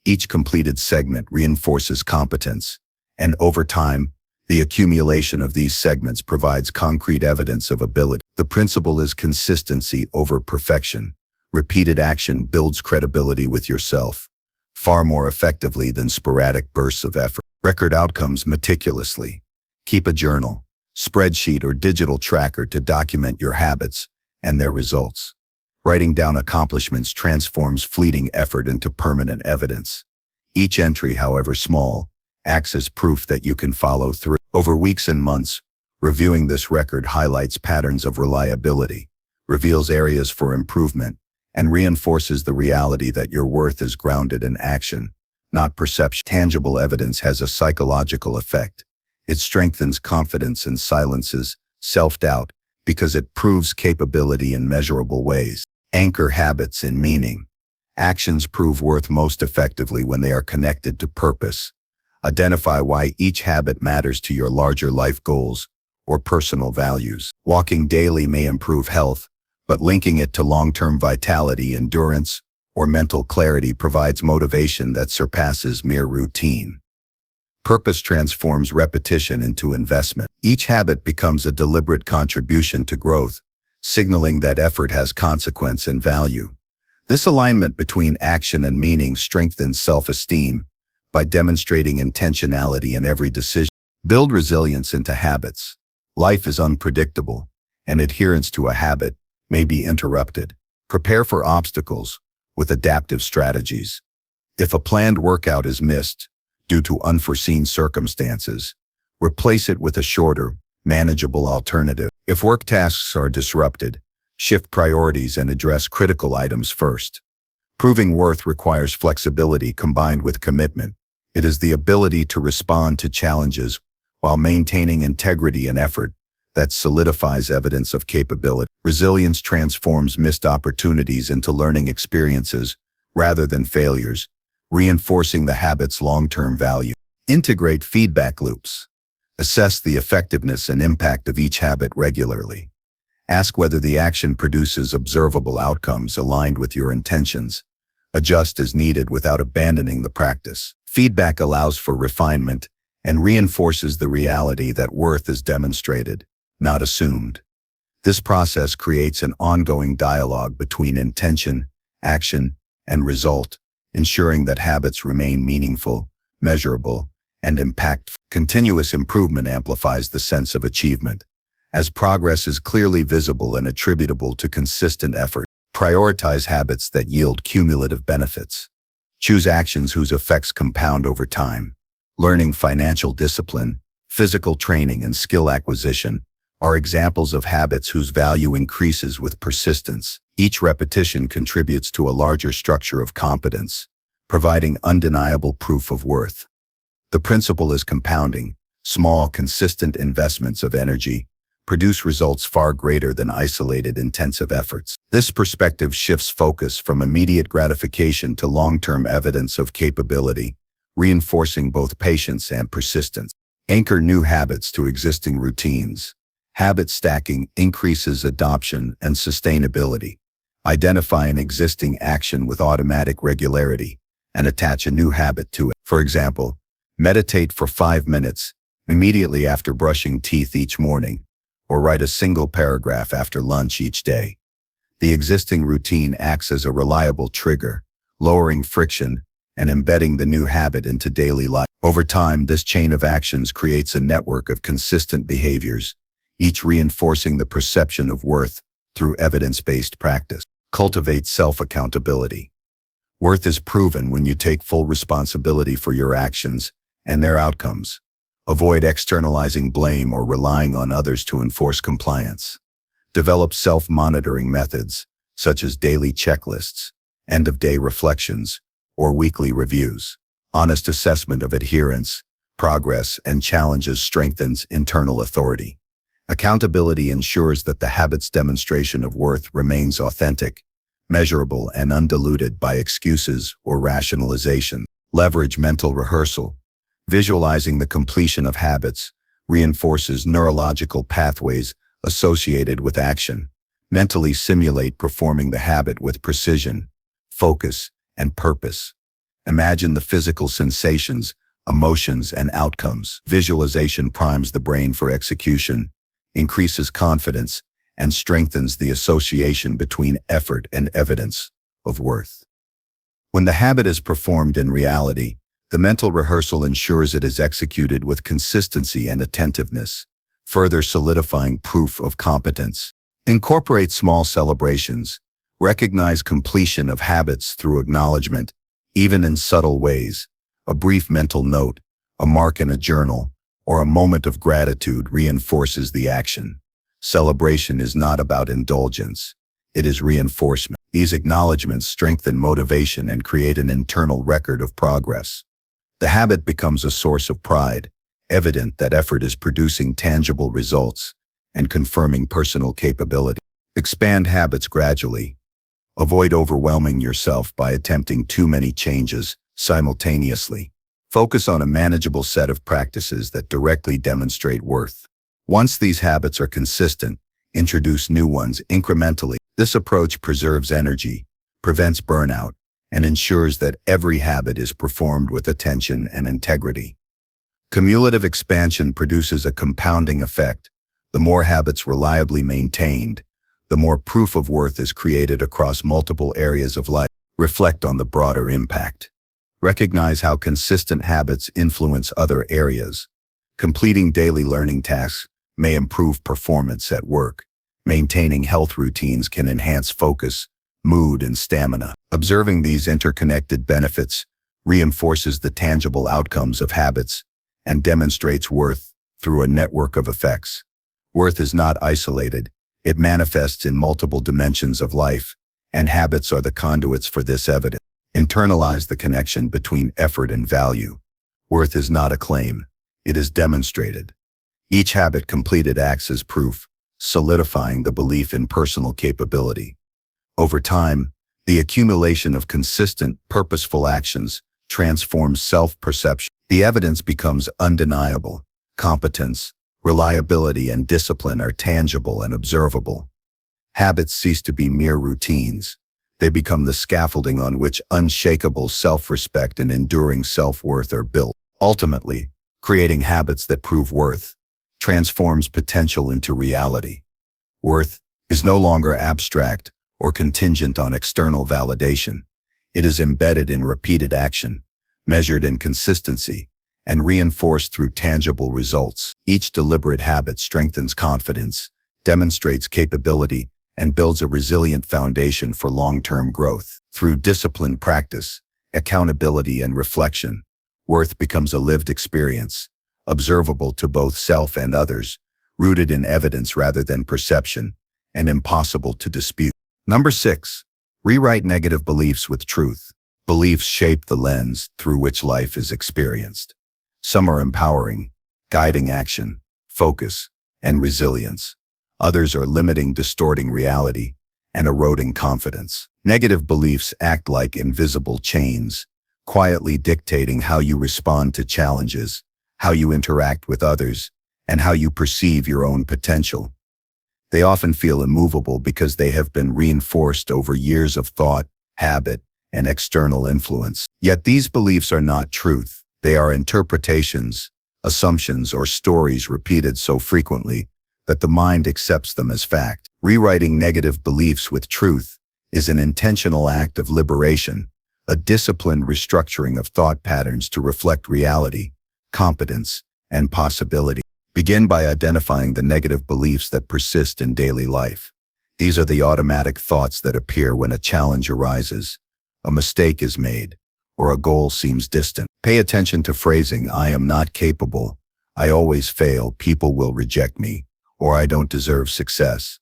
Speaker 1: Each completed segment reinforces competence, and over time, the accumulation of these segments provides concrete evidence of ability. The principle is consistency over perfection. Repeated action builds credibility with yourself, far more effectively than sporadic bursts of effort. Record outcomes meticulously. Keep a journal, spreadsheet, or digital tracker to document your habits and their results. Writing down accomplishments transforms fleeting effort into permanent evidence. Each entry, however small, acts as proof that you can follow through. Over weeks and months, reviewing this record highlights patterns of reliability, reveals areas for improvement, and reinforces the reality that your worth is grounded in action, not perception. Tangible evidence has a psychological effect. It strengthens confidence and silences self-doubt because it proves capability in measurable ways. Anchor habits in meaning. Actions prove worth most effectively when they are connected to purpose. Identify why each habit matters to your larger life goals or personal values. Walking daily may improve health, but linking it to long-term vitality, endurance, or mental clarity provides motivation that surpasses mere routine. Purpose transforms repetition into investment. Each habit becomes a deliberate contribution to growth, signaling that effort has consequence and value. This alignment between action and meaning strengthens self-esteem by demonstrating intentionality in every decision. Build resilience into habits. Life is unpredictable, and adherence to a habit may be interrupted. Prepare for obstacles with adaptive strategies. If a planned workout is missed due to unforeseen circumstances, replace it with a shorter, manageable alternative. If work tasks are disrupted, shift priorities and address critical items first. Proving worth requires flexibility combined with commitment. It is the ability to respond to challenges while maintaining integrity and effort that solidifies evidence of capability. Resilience transforms missed opportunities into learning experiences rather than failures, reinforcing the habit's long-term value. Integrate feedback loops. Assess the effectiveness and impact of each habit regularly. Ask whether the action produces observable outcomes aligned with your intentions. Adjust as needed without abandoning the practice. Feedback allows for refinement and reinforces the reality that worth is demonstrated, not assumed. This process creates an ongoing dialogue between intention, action, and result, ensuring that habits remain meaningful, measurable, and impactful. Continuous improvement amplifies the sense of achievement, as progress is clearly visible and attributable to consistent effort. Prioritize habits that yield cumulative benefits. Choose actions whose effects compound over time. Learning, financial discipline, physical training, and skill acquisition are examples of habits whose value increases with persistence. Each repetition contributes to a larger structure of competence, providing undeniable proof of worth. The principle is compounding. Small, consistent investments of energy produce results far greater than isolated, intensive efforts. This perspective shifts focus from immediate gratification to long-term evidence of capability, reinforcing both patience and persistence. Anchor new habits to existing routines. Habit stacking increases adoption and sustainability. Identify an existing action with automatic regularity and attach a new habit to it. For example, meditate for 5 minutes immediately after brushing teeth each morning, or write a single paragraph after lunch each day. The existing routine acts as a reliable trigger, lowering friction and embedding the new habit into daily life. Over time, this chain of actions creates a network of consistent behaviors, each reinforcing the perception of worth through evidence-based practice. Cultivate self-accountability. Worth is proven when you take full responsibility for your actions and their outcomes. Avoid externalizing blame or relying on others to enforce compliance. Develop self-monitoring methods, such as daily checklists, end-of-day reflections, or weekly reviews. Honest assessment of adherence, progress, and challenges strengthens internal authority. Accountability ensures that the habit's demonstration of worth remains authentic, measurable, and undiluted by excuses or rationalization. Leverage mental rehearsal. Visualizing the completion of habits reinforces neurological pathways associated with action. Mentally simulate performing the habit with precision, focus, and purpose. Imagine the physical sensations, emotions, and outcomes. Visualization primes the brain for execution, increases confidence, and strengthens the association between effort and evidence of worth. When the habit is performed in reality, the mental rehearsal ensures it is executed with consistency and attentiveness, further solidifying proof of competence. Incorporate small celebrations. Recognize completion of habits through acknowledgement, even in subtle ways. A brief mental note, a mark in a journal, or a moment of gratitude reinforces the action. Celebration is not about indulgence. It is reinforcement. These acknowledgments strengthen motivation and create an internal record of progress. The habit becomes a source of pride, evident that effort is producing tangible results and confirming personal capability. Expand habits gradually. Avoid overwhelming yourself by attempting too many changes simultaneously. Focus on a manageable set of practices that directly demonstrate worth. Once these habits are consistent, introduce new ones incrementally. This approach preserves energy, prevents burnout, and ensures that every habit is performed with attention and integrity. Cumulative expansion produces a compounding effect. The more habits reliably maintained, the more proof of worth is created across multiple areas of life. Reflect on the broader impact. Recognize how consistent habits influence other areas. Completing daily learning tasks may improve performance at work. Maintaining health routines can enhance focus, mood, and stamina. Observing these interconnected benefits reinforces the tangible outcomes of habits and demonstrates worth through a network of effects. Worth is not isolated. It manifests in multiple dimensions of life, and habits are the conduits for this evidence. Internalize the connection between effort and value. Worth is not a claim. It is demonstrated. Each habit completed acts as proof, solidifying the belief in personal capability. Over time, the accumulation of consistent, purposeful actions transforms self-perception. The evidence becomes undeniable. Competence, reliability, and discipline are tangible and observable. Habits cease to be mere routines. They become the scaffolding on which unshakable self-respect and enduring self-worth are built. Ultimately, creating habits that prove worth transforms potential into reality. Worth is no longer abstract or contingent on external validation. It is embedded in repeated action, measured in consistency, and reinforced through tangible results. Each deliberate habit strengthens confidence, demonstrates capability, and builds a resilient foundation for long-term growth. Through disciplined practice, accountability, and reflection, worth becomes a lived experience, observable to both self and others, rooted in evidence rather than perception, and impossible to dispute. Number 6. Rewrite negative beliefs with truth. Beliefs shape the lens through which life is experienced. Some are empowering, guiding action, focus, and resilience. Others are limiting, distorting reality, and eroding confidence. Negative beliefs act like invisible chains, quietly dictating how you respond to challenges, how you interact with others, and how you perceive your own potential. They often feel immovable because they have been reinforced over years of thought, habit, and external influence. Yet these beliefs are not truth. They are interpretations, assumptions, or stories repeated so frequently that the mind accepts them as fact. Rewriting negative beliefs with truth is an intentional act of liberation, a disciplined restructuring of thought patterns to reflect reality, competence, and possibility. Begin by identifying the negative beliefs that persist in daily life. These are the automatic thoughts that appear when a challenge arises, a mistake is made, or a goal seems distant. Pay attention to phrasing: I am not capable, I always fail, people will reject me, or I don't deserve success.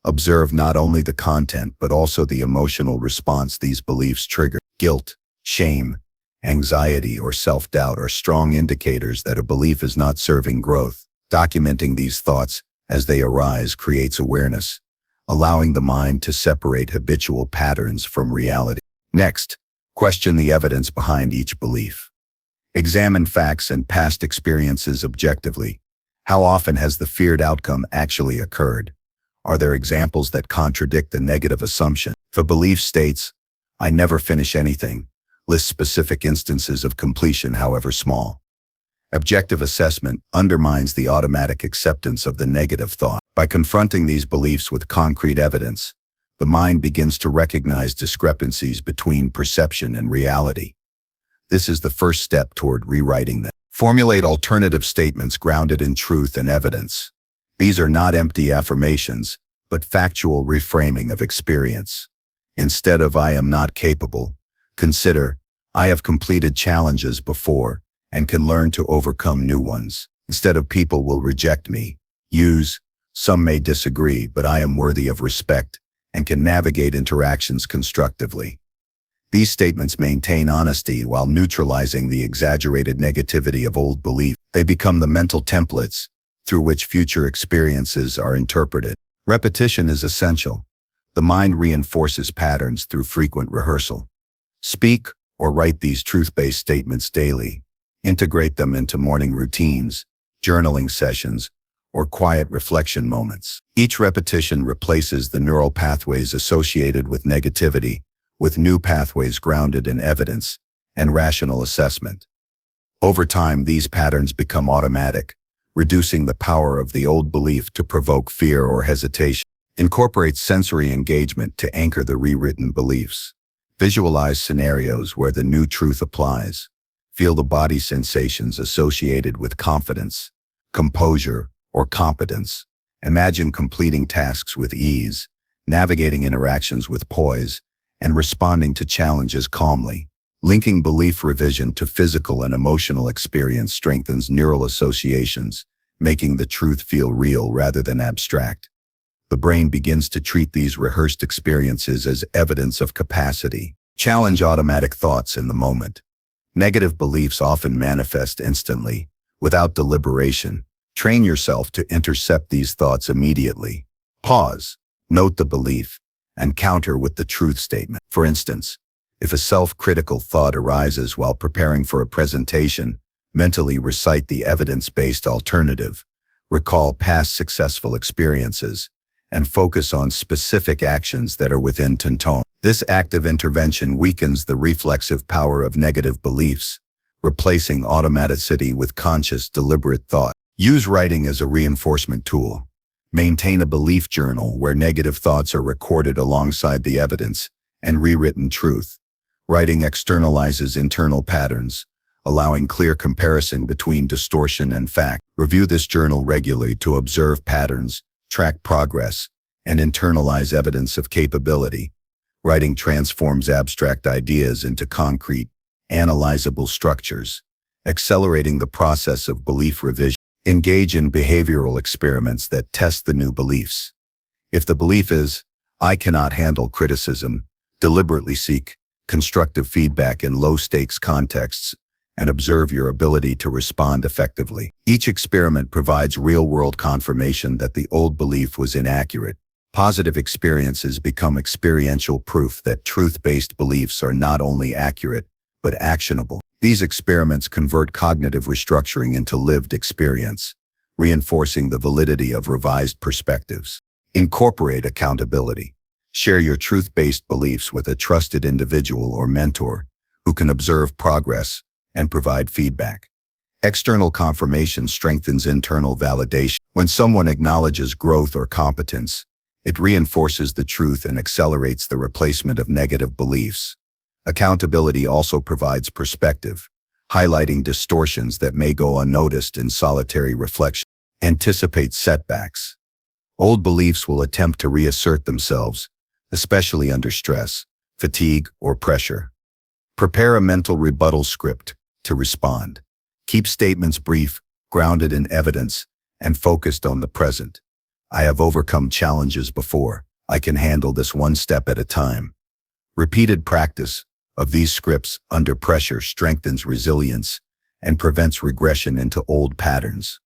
Speaker 1: Observe not only the content but also the emotional response these beliefs trigger. Guilt, shame, anxiety, or self-doubt are strong indicators that a belief is not serving growth. Documenting these thoughts as they arise creates awareness, allowing the mind to separate habitual patterns from reality. Next, question the evidence behind each belief. Examine facts and past experiences objectively. How often has the feared outcome actually occurred? Are there examples that contradict the negative assumption? If a belief states, "I never finish anything," list specific instances of completion, however small. Objective assessment undermines the automatic acceptance of the negative thought. By confronting these beliefs with concrete evidence, the mind begins to recognize discrepancies between perception and reality. This is the first step toward rewriting them. Formulate alternative statements grounded in truth and evidence. These are not empty affirmations, but factual reframing of experience. Instead of "I am not capable," consider, "I have completed challenges before and can learn to overcome new ones." Instead of "People will reject me," use, "Some may disagree, but I am worthy of respect and can navigate interactions constructively." These statements maintain honesty while neutralizing the exaggerated negativity of old belief. They become the mental templates through which future experiences are interpreted. Repetition is essential. The mind reinforces patterns through frequent rehearsal. Speak or write these truth-based statements daily. Integrate them into morning routines, journaling sessions, or quiet reflection moments. Each repetition replaces the neural pathways associated with negativity with new pathways grounded in evidence and rational assessment. Over time, these patterns become automatic, reducing the power of the old belief to provoke fear or hesitation. Incorporate sensory engagement to anchor the rewritten beliefs. Visualize scenarios where the new truth applies. Feel the body sensations associated with confidence, composure, or competence. Imagine completing tasks with ease, navigating interactions with poise, and responding to challenges calmly. Linking belief revision to physical and emotional experience strengthens neural associations, making the truth feel real rather than abstract. The brain begins to treat these rehearsed experiences as evidence of capacity. Challenge automatic thoughts in the moment. Negative beliefs often manifest instantly, without deliberation. Train yourself to intercept these thoughts immediately. Pause, note the belief, and counter with the truth statement. For instance, if a self-critical thought arises while preparing for a presentation, mentally recite the evidence-based alternative, recall past successful experiences, and focus on specific actions that are within tone. This active intervention weakens the reflexive power of negative beliefs, replacing automaticity with conscious, deliberate thought. Use writing as a reinforcement tool. Maintain a belief journal where negative thoughts are recorded alongside the evidence and rewritten truth. Writing externalizes internal patterns, allowing clear comparison between distortion and fact. Review this journal regularly to observe patterns, track progress, and internalize evidence of capability. Writing transforms abstract ideas into concrete, analyzable structures, accelerating the process of belief revision. Engage in behavioral experiments that test the new beliefs. If the belief is, "I cannot handle criticism," deliberately seek constructive feedback in low-stakes contexts and observe your ability to respond effectively. Each experiment provides real-world confirmation that the old belief was inaccurate. Positive experiences become experiential proof that truth-based beliefs are not only accurate, but actionable. These experiments convert cognitive restructuring into lived experience, reinforcing the validity of revised perspectives. Incorporate accountability. Share your truth-based beliefs with a trusted individual or mentor who can observe progress and provide feedback. External confirmation strengthens internal validation. When someone acknowledges growth or competence, it reinforces the truth and accelerates the replacement of negative beliefs. Accountability also provides perspective, highlighting distortions that may go unnoticed in solitary reflection. Anticipate setbacks. Old beliefs will attempt to reassert themselves, especially under stress, fatigue, or pressure. Prepare a mental rebuttal script to respond. Keep statements brief, grounded in evidence, and focused on the present. "I have overcome challenges before. I can handle this one step at a time." Repeated practice of these scripts under pressure strengthens resilience and prevents regression into old patterns.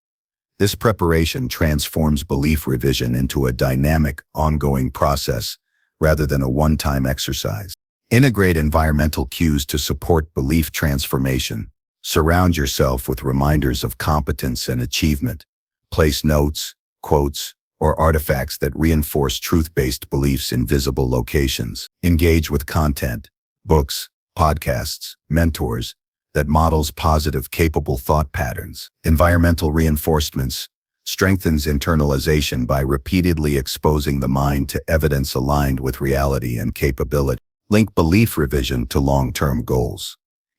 Speaker 1: This preparation transforms belief revision into a dynamic, ongoing process rather than a one-time exercise. Integrate environmental cues to support belief transformation. Surround yourself with reminders of competence and achievement. Place notes, quotes, or artifacts that reinforce truth-based beliefs in visible locations. Engage with content, books, podcasts, mentors, that models positive, capable thought patterns. Environmental reinforcements strengthens internalization by repeatedly exposing the mind to evidence aligned with reality and capability. Link belief revision to long-term goals.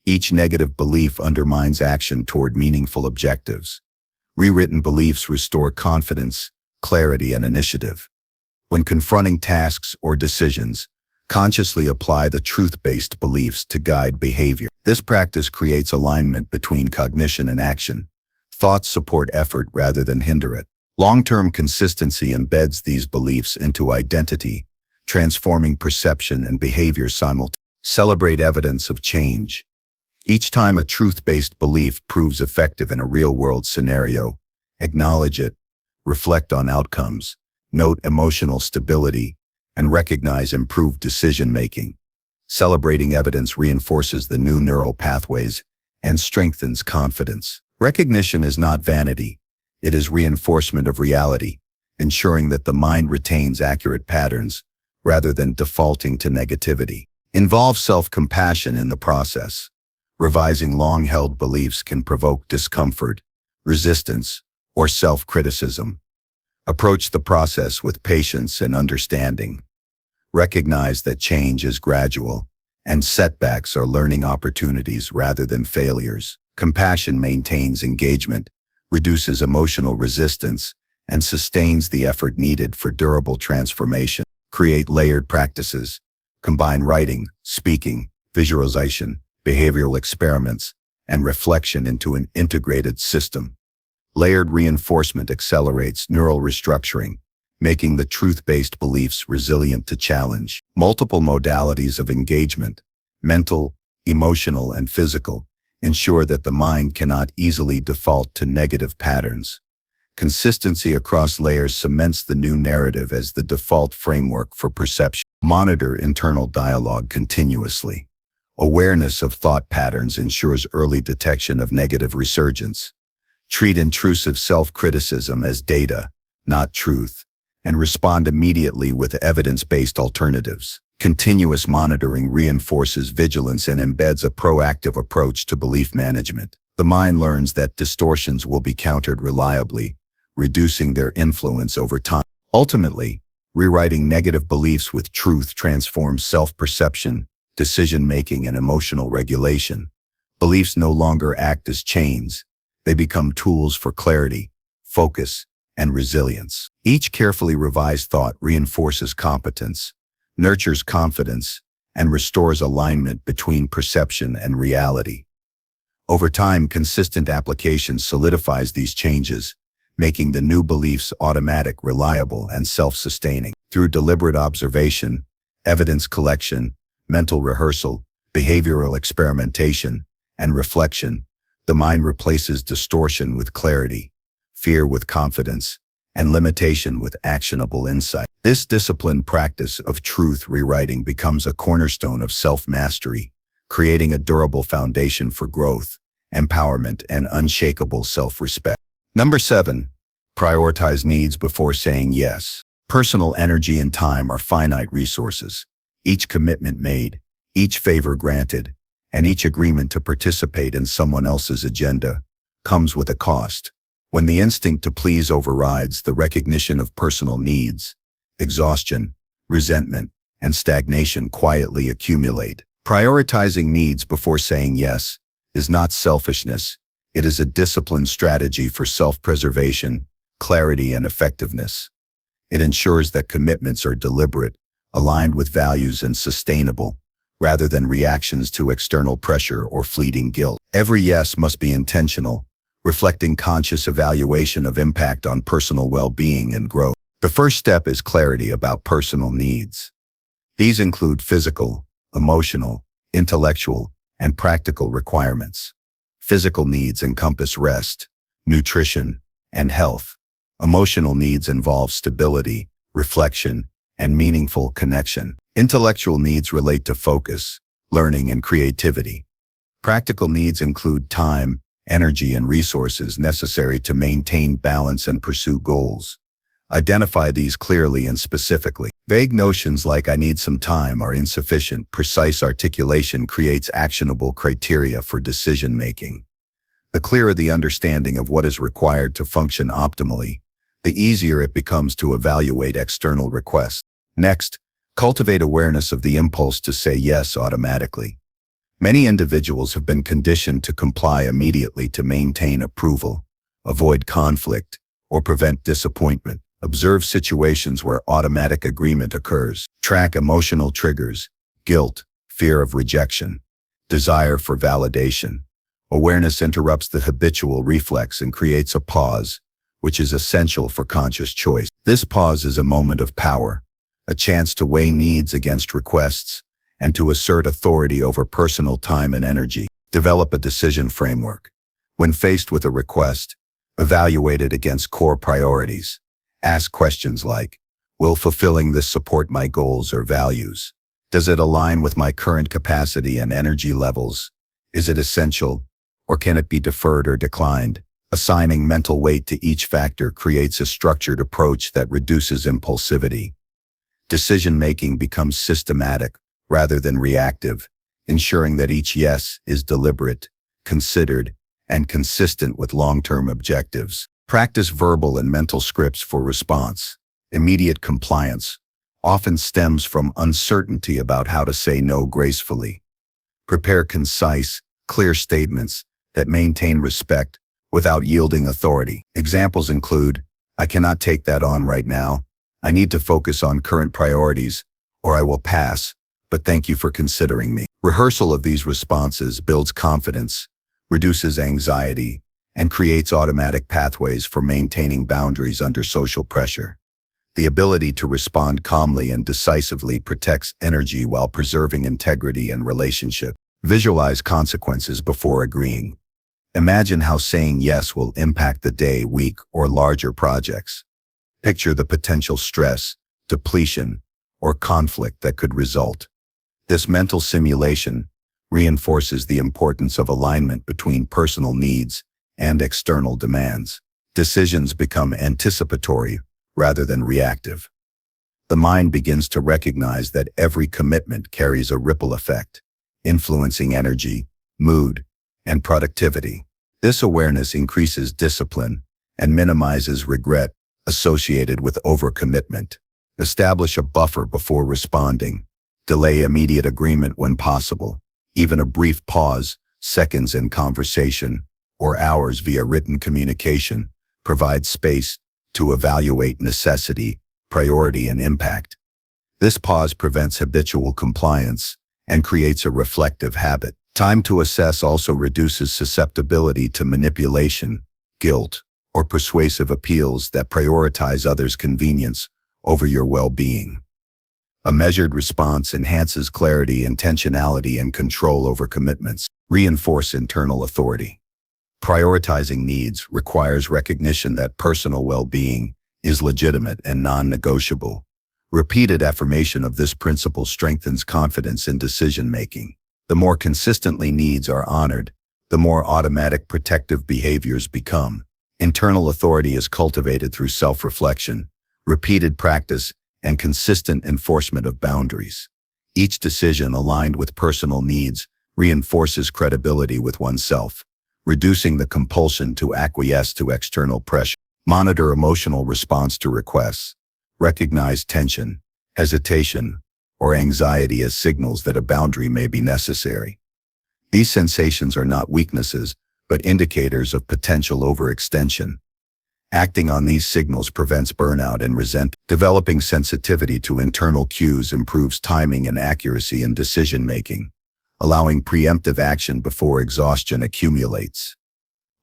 Speaker 1: Each negative belief undermines action toward meaningful objectives. Rewritten beliefs restore confidence, clarity, and initiative. When confronting tasks or decisions, consciously apply the truth-based beliefs to guide behavior. This practice creates alignment between cognition and action. Thoughts support effort rather than hinder it. Long-term consistency embeds these beliefs into identity, transforming perception and behavior simultaneously. Celebrate evidence of change. Each time a truth-based belief proves effective in a real-world scenario, acknowledge it, reflect on outcomes, note emotional stability, and recognize improved decision-making. Celebrating evidence reinforces the new neural pathways and strengthens confidence. Recognition is not vanity. It is reinforcement of reality, ensuring that the mind retains accurate patterns rather than defaulting to negativity. Involve self-compassion in the process. Revising long-held beliefs can provoke discomfort, resistance, or self-criticism. Approach the process with patience and understanding. Recognize that change is gradual, and setbacks are learning opportunities rather than failures. Compassion maintains engagement, reduces emotional resistance, and sustains the effort needed for durable transformation. Create layered practices. Combine writing, speaking, visualization, behavioral experiments, and reflection into an integrated system. Layered reinforcement accelerates neural restructuring, making the truth-based beliefs resilient to challenge. Multiple modalities of engagement, mental, emotional, and physical, ensure that the mind cannot easily default to negative patterns. Consistency across layers cements the new narrative as the default framework for perception. Monitor internal dialogue continuously. Awareness of thought patterns ensures early detection of negative resurgence. Treat intrusive self-criticism as data, not truth, and respond immediately with evidence-based alternatives. Continuous monitoring reinforces vigilance and embeds a proactive approach to belief management. The mind learns that distortions will be countered reliably, reducing their influence over time. Ultimately, rewriting negative beliefs with truth transforms self-perception, decision-making, and emotional regulation. Beliefs no longer act as chains. They become tools for clarity, focus, and resilience. Each carefully revised thought reinforces competence, nurtures confidence, and restores alignment between perception and reality. Over time, consistent application solidifies these changes, making the new beliefs automatic, reliable, and self-sustaining. Through deliberate observation, evidence collection, mental rehearsal, behavioral experimentation, and reflection, the mind replaces distortion with clarity, fear with confidence, and limitation with actionable insight. This disciplined practice of truth rewriting becomes a cornerstone of self-mastery, creating a durable foundation for growth, empowerment, and unshakable self-respect. Number 7, prioritize needs before saying yes. Personal energy and time are finite resources. Each commitment made, each favor granted, and each agreement to participate in someone else's agenda comes with a cost. When the instinct to please overrides the recognition of personal needs, exhaustion, resentment, and stagnation quietly accumulate. Prioritizing needs before saying yes is not selfishness. It is a disciplined strategy for self-preservation, clarity, and effectiveness. It ensures that commitments are deliberate, aligned with values, and sustainable, rather than reactions to external pressure or fleeting guilt. Every yes must be intentional, reflecting conscious evaluation of impact on personal well-being and growth. The first step is clarity about personal needs. These include physical, emotional, intellectual, and practical requirements. Physical needs encompass rest, nutrition, and health. Emotional needs involve stability, reflection, and meaningful connection. Intellectual needs relate to focus, learning, and creativity. Practical needs include time, energy, and resources necessary to maintain balance and pursue goals. Identify these clearly and specifically. Vague notions like "I need some time" are insufficient. Precise articulation creates actionable criteria for decision-making. The clearer the understanding of what is required to function optimally, the easier it becomes to evaluate external requests. Next, cultivate awareness of the impulse to say yes automatically. Many individuals have been conditioned to comply immediately to maintain approval, avoid conflict, or prevent disappointment. Observe situations where automatic agreement occurs. Track emotional triggers: guilt, fear of rejection, desire for validation. Awareness interrupts the habitual reflex and creates a pause, which is essential for conscious choice. This pause is a moment of power, a chance to weigh needs against requests, and to assert authority over personal time and energy. Develop a decision framework. When faced with a request, evaluate it against core priorities. Ask questions like, will fulfilling this support my goals or values? Does it align with my current capacity and energy levels? Is it essential, or can it be deferred or declined? Assigning mental weight to each factor creates a structured approach that reduces impulsivity. Decision-making becomes systematic rather than reactive, ensuring that each yes is deliberate, considered, and consistent with long-term objectives. Practice verbal and mental scripts for response. Immediate compliance often stems from uncertainty about how to say no gracefully. Prepare concise, clear statements that maintain respect without yielding authority. Examples include, "I cannot take that on right now. I need to focus on current priorities," or "I will pass, but thank you for considering me." Rehearsal of these responses builds confidence, reduces anxiety, and creates automatic pathways for maintaining boundaries under social pressure. The ability to respond calmly and decisively protects energy while preserving integrity and relationship. Visualize consequences before agreeing. Imagine how saying yes will impact the day, week, or larger projects. Picture the potential stress, depletion, or conflict that could result. This mental simulation reinforces the importance of alignment between personal needs and external demands. Decisions become anticipatory rather than reactive. The mind begins to recognize that every commitment carries a ripple effect, influencing energy, mood, and productivity. This awareness increases discipline and minimizes regret associated with overcommitment. Establish a buffer before responding. Delay immediate agreement when possible. Even a brief pause, seconds in conversation, or hours via written communication, provides space to evaluate necessity, priority, and impact. This pause prevents habitual compliance and creates a reflective habit. Time to assess also reduces susceptibility to manipulation, guilt, or persuasive appeals that prioritize others' convenience over your well-being. A measured response enhances clarity, intentionality, and control over commitments. Reinforce internal authority. Prioritizing needs requires recognition that personal well-being is legitimate and non-negotiable. Repeated affirmation of this principle strengthens confidence in decision-making. The more consistently needs are honored, the more automatic protective behaviors become. Internal authority is cultivated through self-reflection, repeated practice, and consistent enforcement of boundaries. Each decision aligned with personal needs reinforces credibility with oneself, reducing the compulsion to acquiesce to external pressure. Monitor emotional response to requests. Recognize tension, hesitation, or anxiety as signals that a boundary may be necessary. These sensations are not weaknesses, but indicators of potential overextension. Acting on these signals prevents burnout and resentment. Developing sensitivity to internal cues improves timing and accuracy in decision-making, allowing preemptive action before exhaustion accumulates.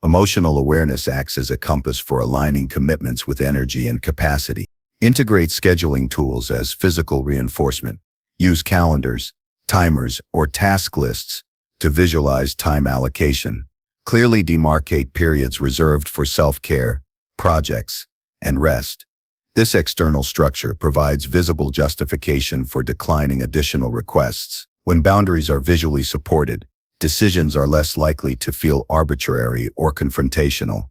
Speaker 1: Emotional awareness acts as a compass for aligning commitments with energy and capacity. Integrate scheduling tools as physical reinforcement. Use calendars, timers, or task lists to visualize time allocation. Clearly demarcate periods reserved for self-care, projects, and rest. This external structure provides visible justification for declining additional requests. When boundaries are visually supported, Decisions are less likely to feel arbitrary or confrontational.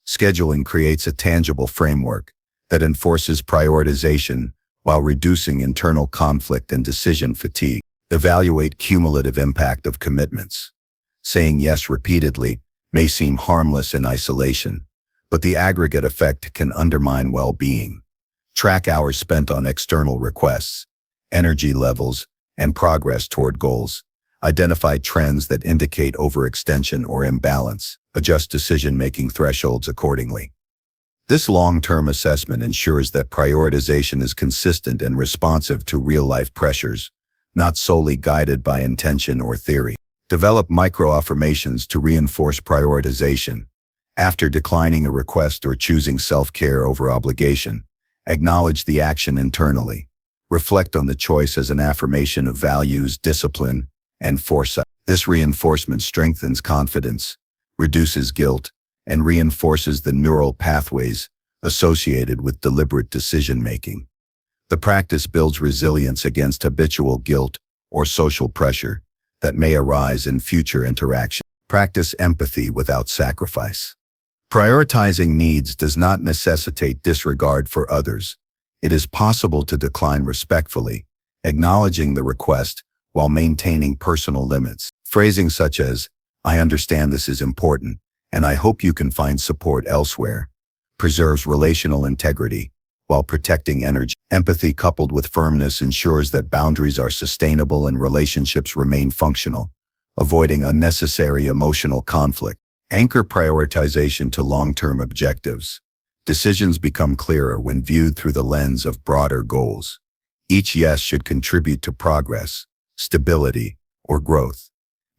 Speaker 1: Scheduling creates a tangible framework that enforces prioritization while reducing internal conflict and decision fatigue. Evaluate cumulative impact of commitments. Saying yes repeatedly may seem harmless in isolation, but the aggregate effect can undermine well-being. Track hours spent on external requests, energy levels, and progress toward goals. Identify trends that indicate overextension or imbalance. Adjust decision-making thresholds accordingly. This long-term assessment ensures that prioritization is consistent and responsive to real-life pressures, not solely guided by intention or theory. Develop micro-affirmations to reinforce prioritization. After declining a request or choosing self-care over obligation, acknowledge the action internally. Reflect on the choice as an affirmation of values, discipline, and foresight. This reinforcement strengthens confidence, reduces guilt, and reinforces the neural pathways associated with deliberate decision-making. The practice builds resilience against habitual guilt or social pressure that may arise in future interactions. Practice empathy without sacrifice. Prioritizing needs does not necessitate disregard for others. It is possible to decline respectfully, acknowledging the request while maintaining personal limits. Phrasing such as, "I understand this is important, and I hope you can find support elsewhere," preserves relational integrity while protecting energy. Empathy coupled with firmness ensures that boundaries are sustainable and relationships remain functional, avoiding unnecessary emotional conflict. Anchor prioritization to long-term objectives. Decisions become clearer when viewed through the lens of broader goals. Each yes should contribute to progress, stability, or growth.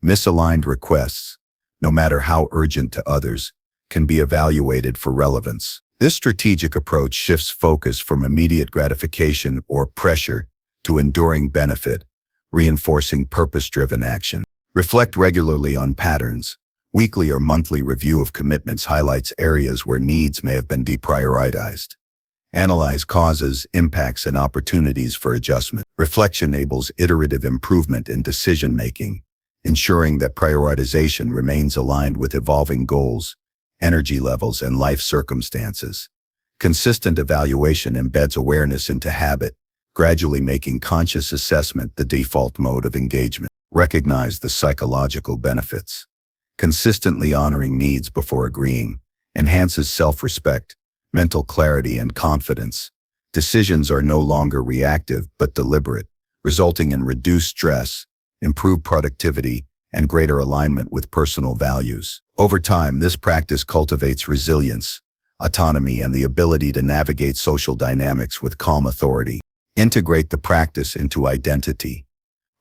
Speaker 1: Misaligned requests, no matter how urgent to others, can be evaluated for relevance. This strategic approach shifts focus from immediate gratification or pressure to enduring benefit, reinforcing purpose-driven action. Reflect regularly on patterns. Weekly or monthly review of commitments highlights areas where needs may have been deprioritized. Analyze causes, impacts, and opportunities for adjustment. Reflection enables iterative improvement in decision-making, ensuring that prioritization remains aligned with evolving goals, energy levels, and life circumstances. Consistent evaluation embeds awareness into habit, gradually making conscious assessment the default mode of engagement. Recognize the psychological benefits. Consistently honoring needs before agreeing enhances self-respect, mental clarity, and confidence. Decisions are no longer reactive but deliberate, resulting in reduced stress, improved productivity, and greater alignment with personal values. Over time, this practice cultivates resilience, autonomy, and the ability to navigate social dynamics with calm authority. Integrate the practice into identity.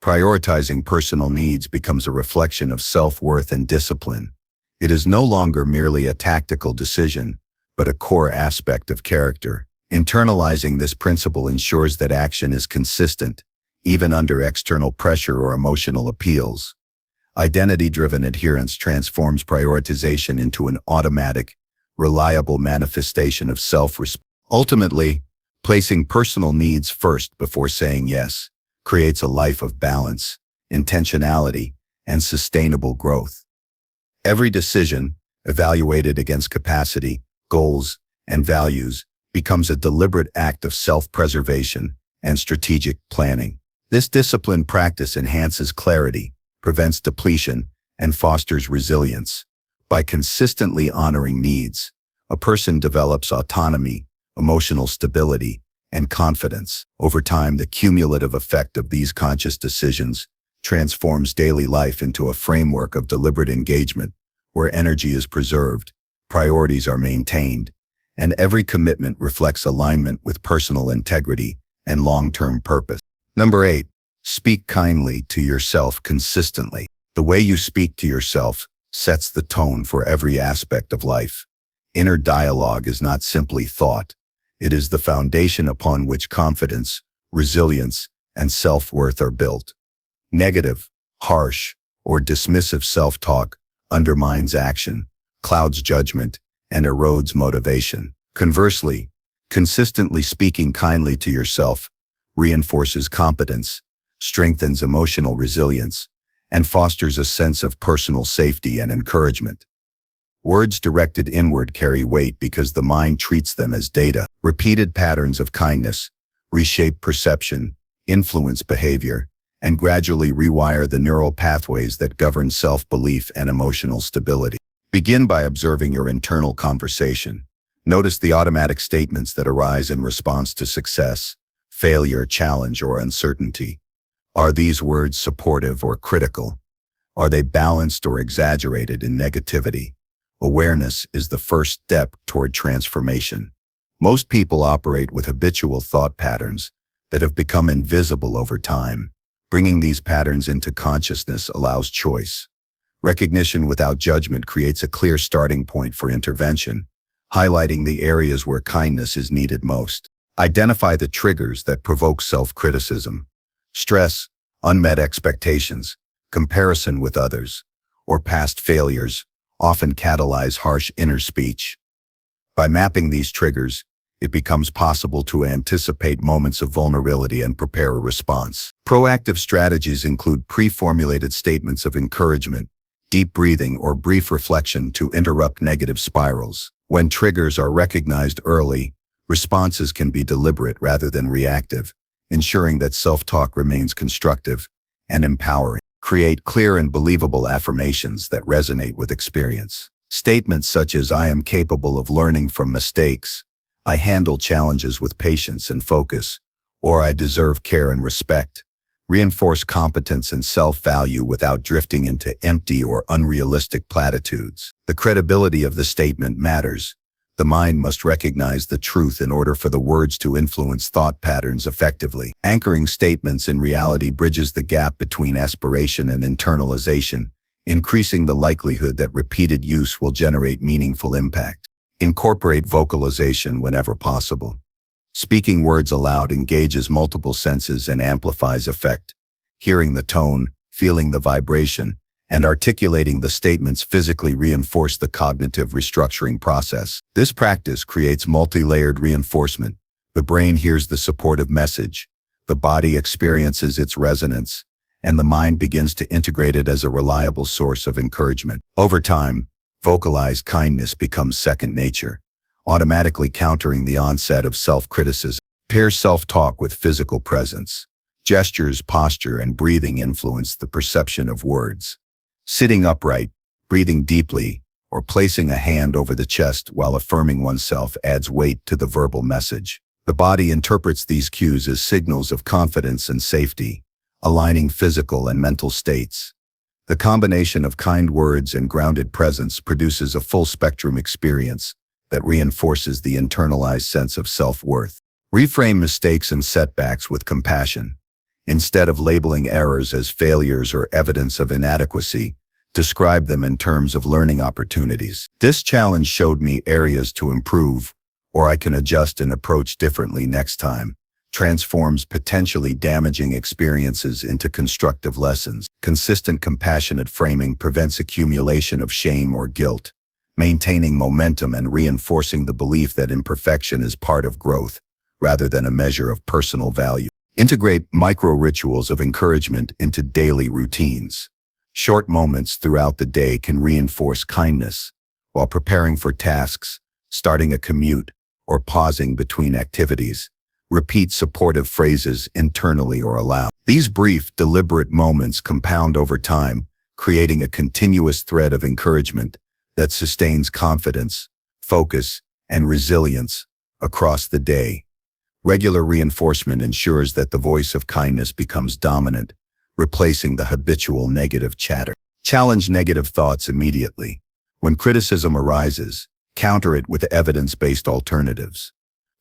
Speaker 1: Prioritizing personal needs becomes a reflection of self-worth and discipline. It is no longer merely a tactical decision, but a core aspect of character. Internalizing this principle ensures that action is consistent, even under external pressure or emotional appeals. Identity-driven adherence transforms prioritization into an automatic, reliable manifestation of self-respect. Ultimately, placing personal needs first before saying yes creates a life of balance, intentionality, and sustainable growth. Every decision, evaluated against capacity, goals, and values, becomes a deliberate act of self-preservation and strategic planning. This disciplined practice enhances clarity, prevents depletion, and fosters resilience. By consistently honoring needs, a person develops autonomy, emotional stability, and confidence. Over time, the cumulative effect of these conscious decisions transforms daily life into a framework of deliberate engagement, where energy is preserved, priorities are maintained, and every commitment reflects alignment with personal integrity and long-term purpose. Number 8, speak kindly to yourself consistently. The way you speak to yourself sets the tone for every aspect of life. Inner dialogue is not simply thought. It is the foundation upon which confidence, resilience, and self-worth are built. Negative, harsh, or dismissive self-talk undermines action, clouds judgment, and erodes motivation. Conversely, consistently speaking kindly to yourself reinforces competence, strengthens emotional resilience, and fosters a sense of personal safety and encouragement. Words directed inward carry weight because the mind treats them as data. Repeated patterns of kindness reshape perception, influence behavior, and gradually rewire the neural pathways that govern self-belief and emotional stability. Begin by observing your internal conversation. Notice the automatic statements that arise in response to success, failure, challenge, or uncertainty. Are these words supportive or critical? Are they balanced or exaggerated in negativity? Awareness is the first step toward transformation. Most people operate with habitual thought patterns that have become invisible over time. Bringing these patterns into consciousness allows choice. Recognition without judgment creates a clear starting point for intervention, highlighting the areas where kindness is needed most. Identify the triggers that provoke self-criticism. Stress, unmet expectations, comparison with others, or past failures often catalyze harsh inner speech. By mapping these triggers, it becomes possible to anticipate moments of vulnerability and prepare a response. Proactive strategies include pre-formulated statements of encouragement, deep breathing, or brief reflection to interrupt negative spirals. When triggers are recognized early, responses can be deliberate rather than reactive, ensuring that self-talk remains constructive and empowering. Create clear and believable affirmations that resonate with experience. Statements such as "I am capable of learning from mistakes," "I handle challenges with patience and focus," or "I deserve care and respect," reinforce competence and self-value without drifting into empty or unrealistic platitudes. The credibility of the statement matters. The mind must recognize the truth in order for the words to influence thought patterns effectively. Anchoring statements in reality bridges the gap between aspiration and internalization, increasing the likelihood that repeated use will generate meaningful impact. Incorporate vocalization whenever possible. Speaking words aloud engages multiple senses and amplifies effect. Hearing the tone, feeling the vibration, and articulating the statements physically reinforce the cognitive restructuring process. This practice creates multi-layered reinforcement. The brain hears the supportive message, the body experiences its resonance, and the mind begins to integrate it as a reliable source of encouragement. Over time, vocalized kindness becomes second nature, automatically countering the onset of self-criticism. Pair self-talk with physical presence. Gestures, posture, and breathing influence the perception of words. Sitting upright, breathing deeply, or placing a hand over the chest while affirming oneself adds weight to the verbal message. The body interprets these cues as signals of confidence and safety, aligning physical and mental states. The combination of kind words and grounded presence produces a full-spectrum experience that reinforces the internalized sense of self-worth. Reframe mistakes and setbacks with compassion. Instead of labeling errors as failures or evidence of inadequacy, describe them in terms of learning opportunities. This challenge showed me areas to improve, or I can adjust and approach differently next time. Transforms potentially damaging experiences into constructive lessons. Consistent compassionate framing prevents accumulation of shame or guilt, maintaining momentum and reinforcing the belief that imperfection is part of growth, rather than a measure of personal value. Integrate micro-rituals of encouragement into daily routines. Short moments throughout the day can reinforce kindness, while preparing for tasks, starting a commute, or pausing between activities. Repeat supportive phrases internally or aloud. These brief, deliberate moments compound over time, creating a continuous thread of encouragement that sustains confidence, focus, and resilience across the day. Regular reinforcement ensures that the voice of kindness becomes dominant, replacing the habitual negative chatter. Challenge negative thoughts immediately. When criticism arises, counter it with evidence-based alternatives.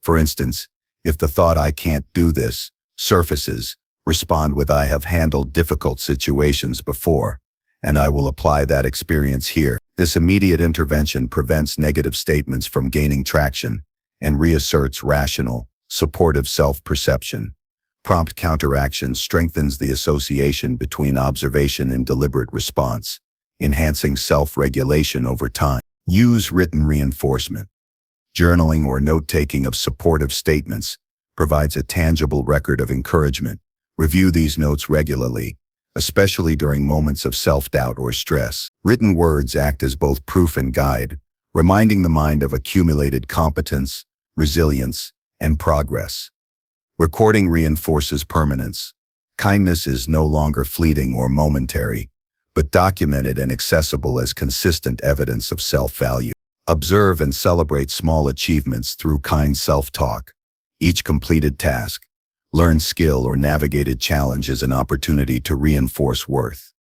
Speaker 1: For instance, if the thought "I can't do this" surfaces, respond with "I have handled difficult situations before, and I will apply that experience here." This immediate intervention prevents negative statements from gaining traction and reasserts rational, supportive self-perception. Prompt counteraction strengthens the association between observation and deliberate response, enhancing self-regulation over time. Use written reinforcement. Journaling or note-taking of supportive statements provides a tangible record of encouragement. Review these notes regularly, especially during moments of self-doubt or stress. Written words act as both proof and guide, reminding the mind of accumulated competence, resilience, and progress. Recording reinforces permanence. Kindness is no longer fleeting or momentary, but documented and accessible as consistent evidence of self-value. Observe and celebrate small achievements through kind self-talk. Each completed task, learned skill, or navigated challenge is an opportunity to reinforce worth.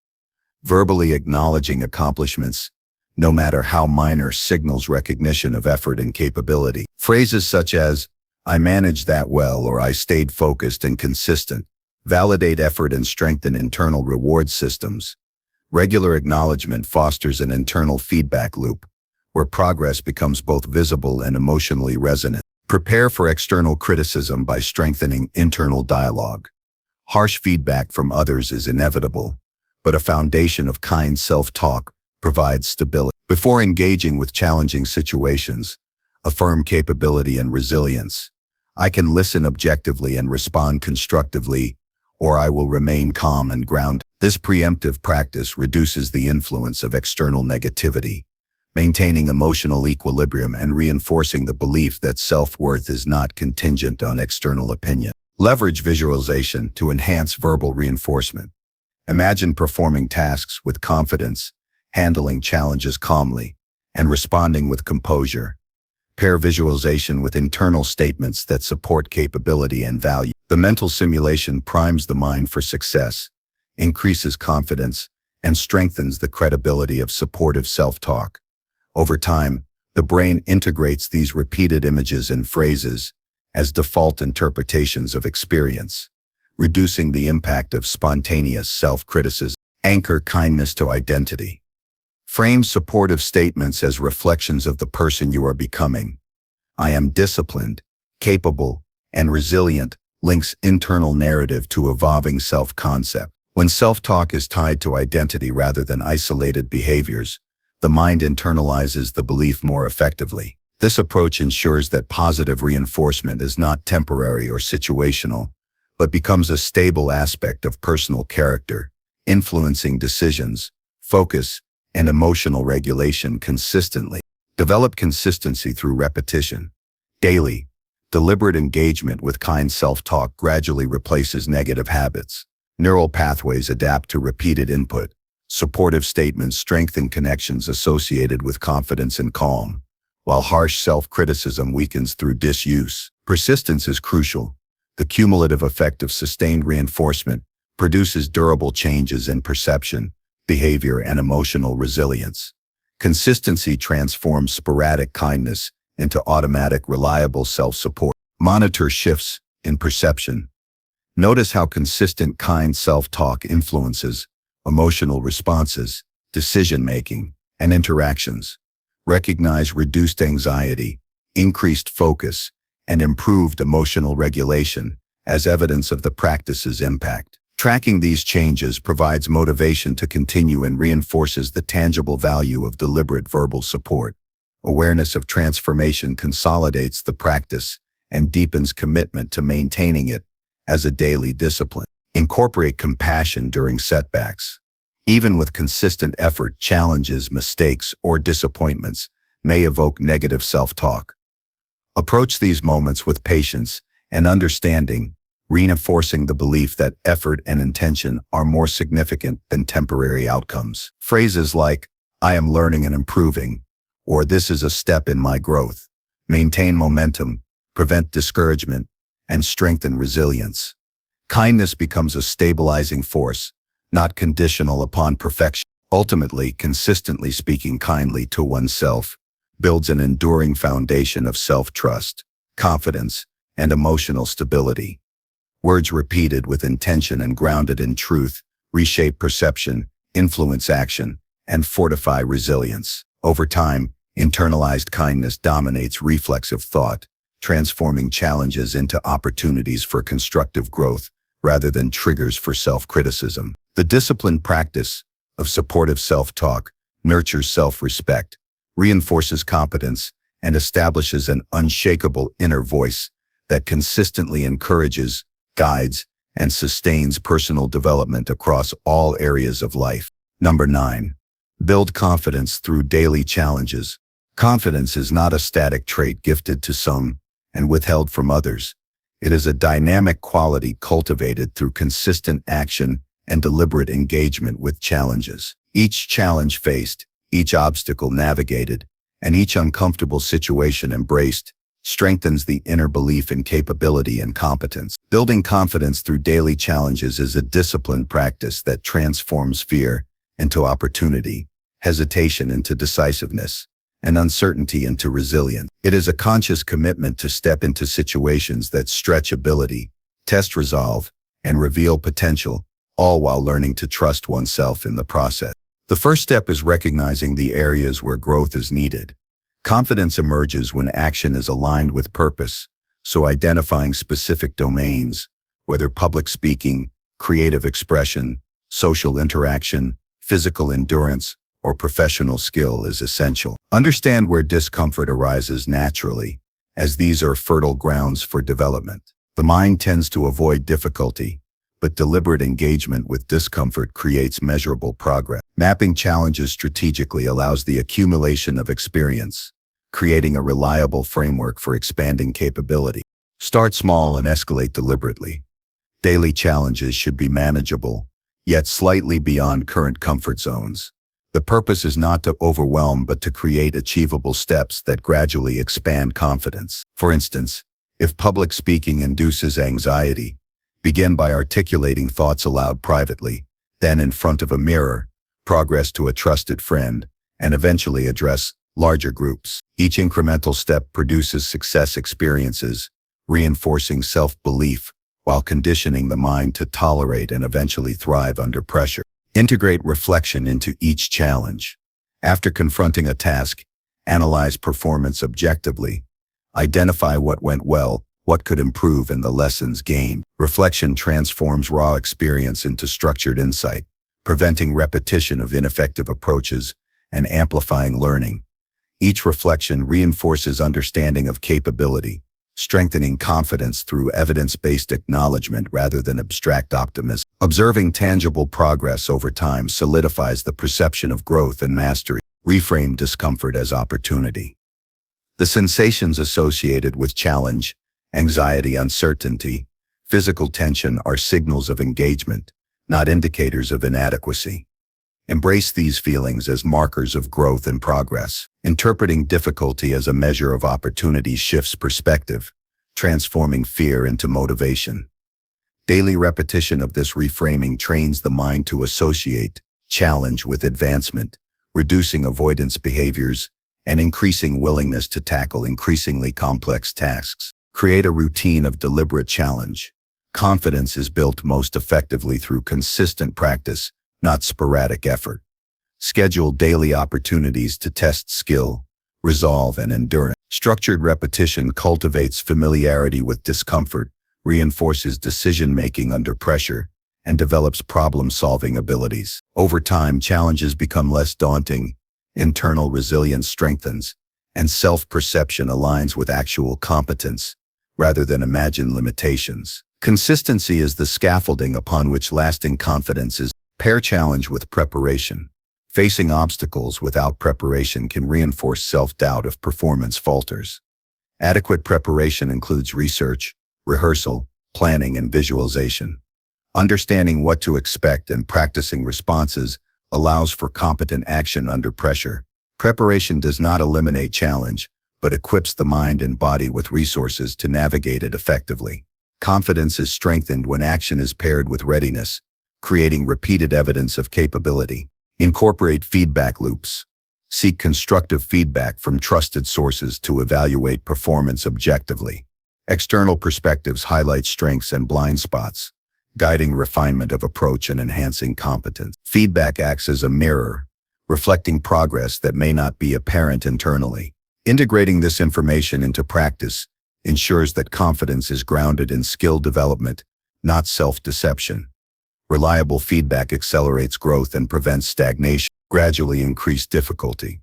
Speaker 1: Verbally acknowledging accomplishments, no matter how minor, signals recognition of effort and capability. Phrases such as, "I managed that well," or "I stayed focused and consistent," validate effort and strengthen internal reward systems. Regular acknowledgement fosters an internal feedback loop, where progress becomes both visible and emotionally resonant. Prepare for external criticism by strengthening internal dialogue. Harsh feedback from others is inevitable, but a foundation of kind self-talk provides stability. Before engaging with challenging situations, affirm capability and resilience. I can listen objectively and respond constructively, or I will remain calm and grounded. This preemptive practice reduces the influence of external negativity, maintaining emotional equilibrium and reinforcing the belief that self-worth is not contingent on external opinion. Leverage visualization to enhance verbal reinforcement. Imagine performing tasks with confidence, handling challenges calmly, and responding with composure. Pair visualization with internal statements that support capability and value. The mental simulation primes the mind for success, increases confidence, and strengthens the credibility of supportive self-talk. Over time, the brain integrates these repeated images and phrases as default interpretations of experience, reducing the impact of spontaneous self-criticism. Anchor kindness to identity. Frame supportive statements as reflections of the person you are becoming. "I am disciplined, capable, and resilient" links internal narrative to evolving self-concept. When self-talk is tied to identity rather than isolated behaviors, the mind internalizes the belief more effectively. This approach ensures that positive reinforcement is not temporary or situational, but becomes a stable aspect of personal character, influencing decisions, focus, and emotional regulation consistently. Develop consistency through repetition. Daily, deliberate engagement with kind self-talk gradually replaces negative habits. Neural pathways adapt to repeated input. Supportive statements strengthen connections associated with confidence and calm, while harsh self-criticism weakens through disuse. Persistence is crucial. The cumulative effect of sustained reinforcement produces durable changes in perception, behavior, and emotional resilience. Consistency transforms sporadic kindness into automatic, reliable self-support. Monitor shifts in perception. Notice how consistent kind self-talk influences emotional responses, decision-making, and interactions. Recognize reduced anxiety, increased focus, and improved emotional regulation as evidence of the practice's impact. Tracking these changes provides motivation to continue and reinforces the tangible value of deliberate verbal support. Awareness of transformation consolidates the practice and deepens commitment to maintaining it as a daily discipline. Incorporate compassion during setbacks. Even with consistent effort, challenges, mistakes, or disappointments may evoke negative self-talk. Approach these moments with patience and understanding, reinforcing the belief that effort and intention are more significant than temporary outcomes. Phrases like, "I am learning and improving," or "this is a step in my growth," maintain momentum, prevent discouragement, and strengthen resilience. Kindness becomes a stabilizing force, not conditional upon perfection. Ultimately, consistently speaking kindly to oneself builds an enduring foundation of self-trust, confidence, and emotional stability. Words repeated with intention and grounded in truth reshape perception, influence action, and fortify resilience. Over time, internalized kindness dominates reflexive thought, transforming challenges into opportunities for constructive growth rather than triggers for self-criticism. The disciplined practice of supportive self-talk nurtures self-respect, reinforces competence, and establishes an unshakable inner voice that consistently encourages, guides, and sustains personal development across all areas of life. Number 9. Build confidence through daily challenges. Confidence is not a static trait gifted to some and withheld from others. It is a dynamic quality cultivated through consistent action and deliberate engagement with challenges. Each challenge faced, each obstacle navigated, and each uncomfortable situation embraced strengthens the inner belief in capability and competence. Building confidence through daily challenges is a disciplined practice that transforms fear into opportunity, hesitation into decisiveness, and uncertainty into resilience. It is a conscious commitment to step into situations that stretch ability, test resolve, and reveal potential, all while learning to trust oneself in the process. The first step is recognizing the areas where growth is needed. Confidence emerges when action is aligned with purpose, so identifying specific domains, whether public speaking, creative expression, social interaction, physical endurance, or professional skill is essential. Understand where discomfort arises naturally, as these are fertile grounds for development. The mind tends to avoid difficulty, but deliberate engagement with discomfort creates measurable progress. Mapping challenges strategically allows the accumulation of experience, creating a reliable framework for expanding capability. Start small and escalate deliberately. Daily challenges should be manageable, yet slightly beyond current comfort zones. The purpose is not to overwhelm but to create achievable steps that gradually expand confidence. For instance, if public speaking induces anxiety, begin by articulating thoughts aloud privately, then in front of a mirror, progress to a trusted friend, and eventually address larger groups. Each incremental step produces success experiences, reinforcing self-belief while conditioning the mind to tolerate and eventually thrive under pressure. Integrate reflection into each challenge. After confronting a task, analyze performance objectively. Identify what went well, what could improve, and the lessons gained. Reflection transforms raw experience into structured insight, preventing repetition of ineffective approaches and amplifying learning. Each reflection reinforces understanding of capability, strengthening confidence through evidence-based acknowledgement rather than abstract optimism. Observing tangible progress over time solidifies the perception of growth and mastery. Reframe discomfort as opportunity. The sensations associated with challenge, anxiety, uncertainty, physical tension are signals of engagement, not indicators of inadequacy. Embrace these feelings as markers of growth and progress. Interpreting difficulty as a measure of opportunity shifts perspective, transforming fear into motivation. Daily repetition of this reframing trains the mind to associate challenge with advancement, reducing avoidance behaviors and increasing willingness to tackle increasingly complex tasks. Create a routine of deliberate challenge. Confidence is built most effectively through consistent practice, not sporadic effort. Schedule daily opportunities to test skill, resolve, and endurance. Structured repetition cultivates familiarity with discomfort, reinforces decision-making under pressure, and develops problem-solving abilities. Over time, challenges become less daunting, internal resilience strengthens, and self-perception aligns with actual competence, rather than imagined limitations. Consistency is the scaffolding upon which lasting confidence is. Pair challenge with preparation. Facing obstacles without preparation can reinforce self-doubt if performance falters. Adequate preparation includes research, rehearsal, planning, and visualization. Understanding what to expect and practicing responses allows for competent action under pressure. Preparation does not eliminate challenge, but equips the mind and body with resources to navigate it effectively. Confidence is strengthened when action is paired with readiness, creating repeated evidence of capability. Incorporate feedback loops. Seek constructive feedback from trusted sources to evaluate performance objectively. External perspectives highlight strengths and blind spots, guiding refinement of approach and enhancing competence. Feedback acts as a mirror, reflecting progress that may not be apparent internally. Integrating this information into practice ensures that confidence is grounded in skill development, not self-deception. Reliable feedback accelerates growth and prevents stagnation. Gradually increase difficulty.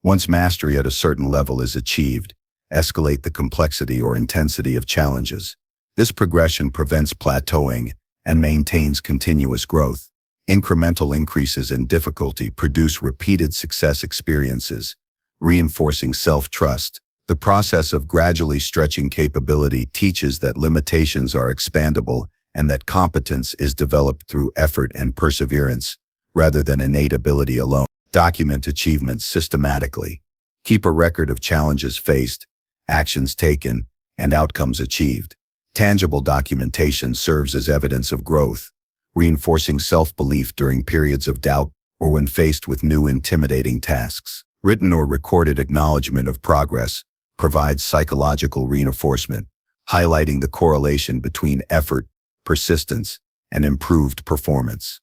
Speaker 1: Once mastery at a certain level is achieved, escalate the complexity or intensity of challenges. This progression prevents plateauing and maintains continuous growth. Incremental increases in difficulty produce repeated success experiences, reinforcing self-trust. The process of gradually stretching capability teaches that limitations are expandable and that competence is developed through effort and perseverance, rather than innate ability alone. Document achievements systematically. Keep a record of challenges faced, actions taken, and outcomes achieved. Tangible documentation serves as evidence of growth, reinforcing self-belief during periods of doubt or when faced with new intimidating tasks. Written or recorded acknowledgement of progress provides psychological reinforcement, highlighting the correlation between effort, persistence, and improved performance.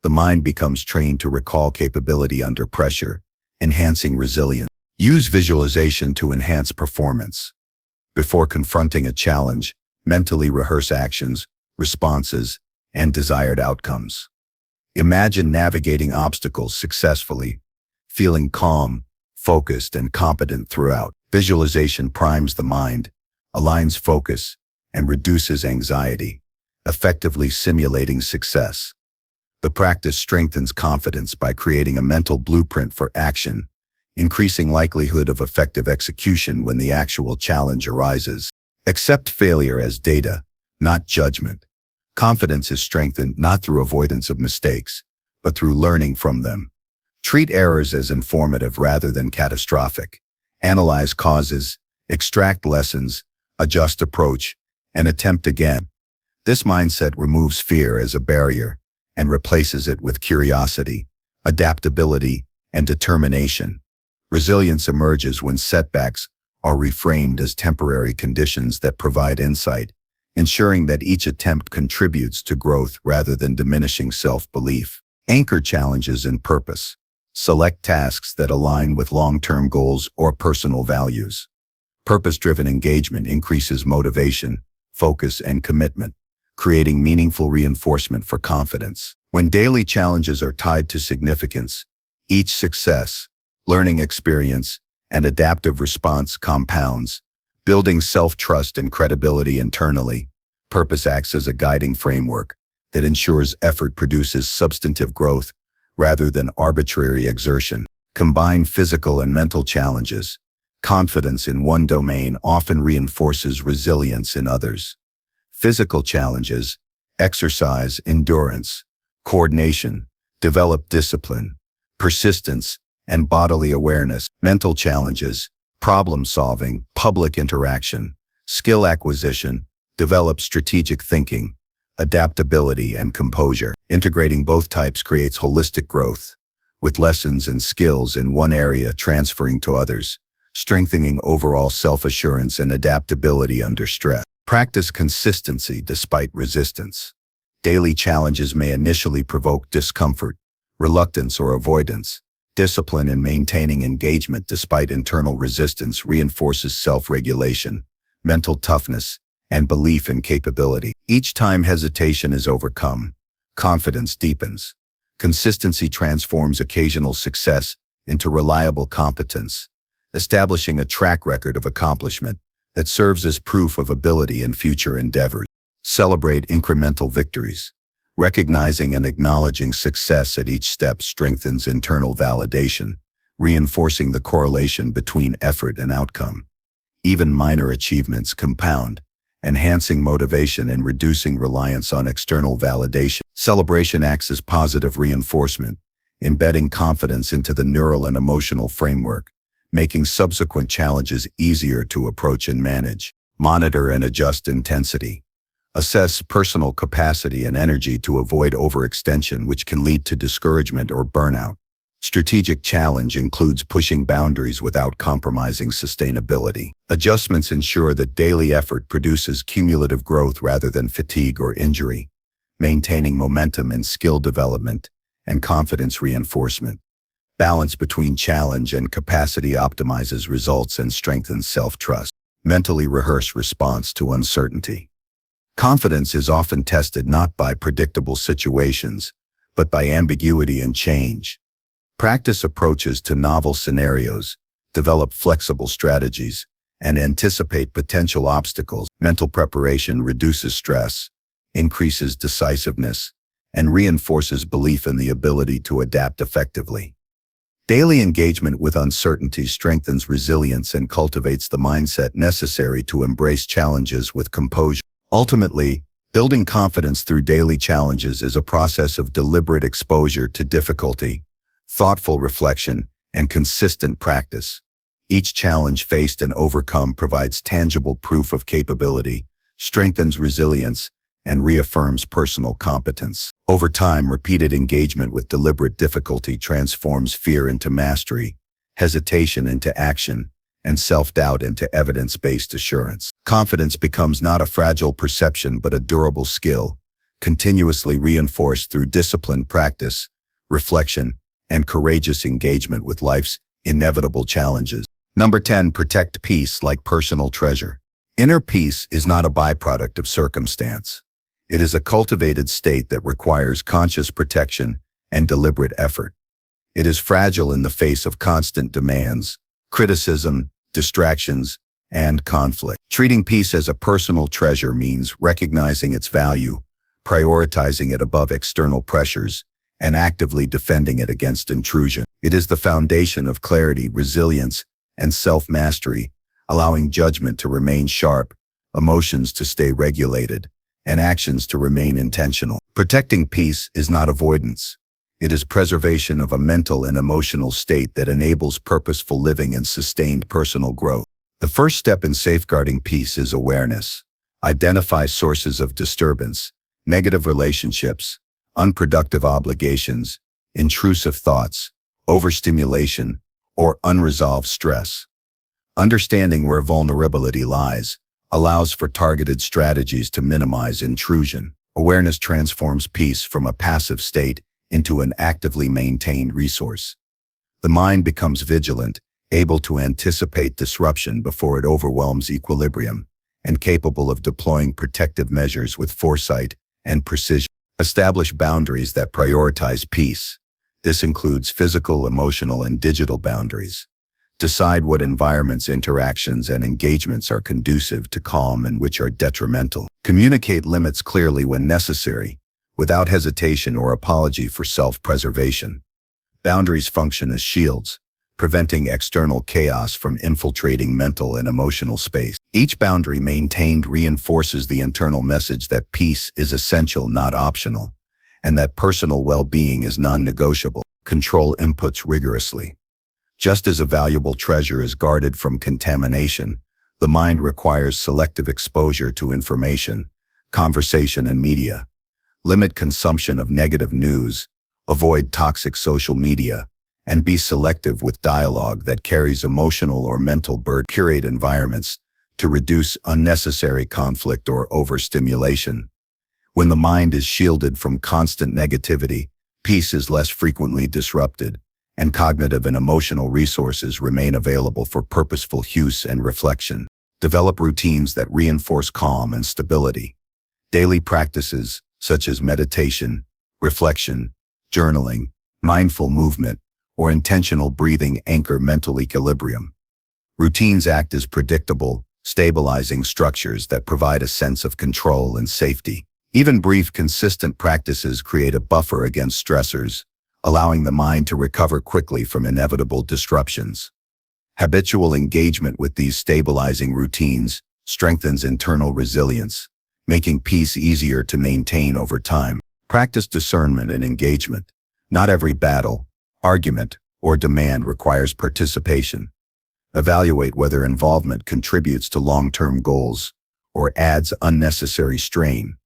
Speaker 1: The mind becomes trained to recall capability under pressure, enhancing resilience. Use visualization to enhance performance. Before confronting a challenge, mentally rehearse actions, responses, and desired outcomes. Imagine navigating obstacles successfully, feeling calm, focused, and competent throughout. Visualization primes the mind, aligns focus, and reduces anxiety, effectively simulating success. The practice strengthens confidence by creating a mental blueprint for action, increasing likelihood of effective execution when the actual challenge arises. Accept failure as data, not judgment. Confidence is strengthened not through avoidance of mistakes, but through learning from them. Treat errors as informative rather than catastrophic. Analyze causes, extract lessons, adjust approach, and attempt again. This mindset removes fear as a barrier and replaces it with curiosity, adaptability, and determination. Resilience emerges when setbacks are reframed as temporary conditions that provide insight, ensuring that each attempt contributes to growth rather than diminishing self-belief. Anchor challenges in purpose. Select tasks that align with long-term goals or personal values. Purpose-driven engagement increases motivation, focus, and commitment, creating meaningful reinforcement for confidence. When daily challenges are tied to significance, each success, learning experience, and adaptive response compounds, building self-trust and credibility internally. Purpose acts as a guiding framework that ensures effort produces substantive growth rather than arbitrary exertion. Combine physical and mental challenges. Confidence in one domain often reinforces resilience in others. Physical challenges, exercise, endurance, coordination, develop discipline, persistence, and bodily awareness. Mental challenges, problem-solving, public interaction, skill acquisition, develop strategic thinking, adaptability, and composure. Integrating both types creates holistic growth, with lessons and skills in one area transferring to others, strengthening overall self-assurance and adaptability under stress. Practice consistency despite resistance. Daily challenges may initially provoke discomfort, reluctance, or avoidance. Discipline in maintaining engagement despite internal resistance reinforces self-regulation, mental toughness, and belief in capability. Each time hesitation is overcome, confidence deepens. Consistency transforms occasional success into reliable competence, establishing a track record of accomplishment that serves as proof of ability in future endeavors. Celebrate incremental victories. Recognizing and acknowledging success at each step strengthens internal validation, reinforcing the correlation between effort and outcome. Even minor achievements compound, enhancing motivation and reducing reliance on external validation. Celebration acts as positive reinforcement, embedding confidence into the neural and emotional framework, making subsequent challenges easier to approach and manage. Monitor and adjust intensity. Assess personal capacity and energy to avoid overextension, which can lead to discouragement or burnout. Strategic challenge includes pushing boundaries without compromising sustainability. Adjustments ensure that daily effort produces cumulative growth rather than fatigue or injury, maintaining momentum in skill development and confidence reinforcement. Balance between challenge and capacity optimizes results and strengthens self-trust. Mentally rehearse response to uncertainty. Confidence is often tested not by predictable situations, but by ambiguity and change. Practice approaches to novel scenarios, develop flexible strategies, and anticipate potential obstacles. Mental preparation reduces stress, increases decisiveness, and reinforces belief in the ability to adapt effectively. Daily engagement with uncertainty strengthens resilience and cultivates the mindset necessary to embrace challenges with composure. Ultimately, building confidence through daily challenges is a process of deliberate exposure to difficulty, thoughtful reflection, and consistent practice. Each challenge faced and overcome provides tangible proof of capability, strengthens resilience, and reaffirms personal competence. Over time, repeated engagement with deliberate difficulty transforms fear into mastery, hesitation into action, and self-doubt into evidence-based assurance. Confidence becomes not a fragile perception but a durable skill, continuously reinforced through disciplined practice, reflection, and courageous engagement with life's inevitable challenges. Number 10, protect peace like personal treasure. Inner peace is not a byproduct of circumstance. It is a cultivated state that requires conscious protection and deliberate effort. It is fragile in the face of constant demands, criticism, distractions, and conflict. Treating peace as a personal treasure means recognizing its value, prioritizing it above external pressures, and actively defending it against intrusion. It is the foundation of clarity, resilience, and self-mastery, allowing judgment to remain sharp, emotions to stay regulated, and actions to remain intentional. Protecting peace is not avoidance. It is preservation of a mental and emotional state that enables purposeful living and sustained personal growth. The first step in safeguarding peace is awareness. Identify sources of disturbance, negative relationships, unproductive obligations, intrusive thoughts, overstimulation, or unresolved stress. Understanding where vulnerability lies allows for targeted strategies to minimize intrusion. Awareness transforms peace from a passive state into an actively maintained resource. The mind becomes vigilant, able to anticipate disruption before it overwhelms equilibrium, and capable of deploying protective measures with foresight and precision. Establish boundaries that prioritize peace. This includes physical, emotional, and digital boundaries. Decide what environments, interactions, and engagements are conducive to calm and which are detrimental. Communicate limits clearly when necessary, without hesitation or apology for self-preservation. Boundaries function as shields, preventing external chaos from infiltrating mental and emotional space. Each boundary maintained reinforces the internal message that peace is essential, not optional, and that personal well-being is non-negotiable. Control inputs rigorously. Just as a valuable treasure is guarded from contamination, the mind requires selective exposure to information, conversation, and media. Limit consumption of negative news, avoid toxic social media, and be selective with dialogue that carries emotional or mental burden. Curate environments to reduce unnecessary conflict or overstimulation. When the mind is shielded from constant negativity, peace is less frequently disrupted, and cognitive and emotional resources remain available for purposeful use and reflection. Develop routines that reinforce calm and stability. Daily practices, such as meditation, reflection, journaling, mindful movement, or intentional breathing anchor mental equilibrium. Routines act as predictable, stabilizing structures that provide a sense of control and safety. Even brief, consistent practices create a buffer against stressors, allowing the mind to recover quickly from inevitable disruptions. Habitual engagement with these stabilizing routines strengthens internal resilience, making peace easier to maintain over time. Practice discernment and engagement. Not every battle, argument, or demand requires participation. Evaluate whether involvement contributes to long-term goals or adds unnecessary strain.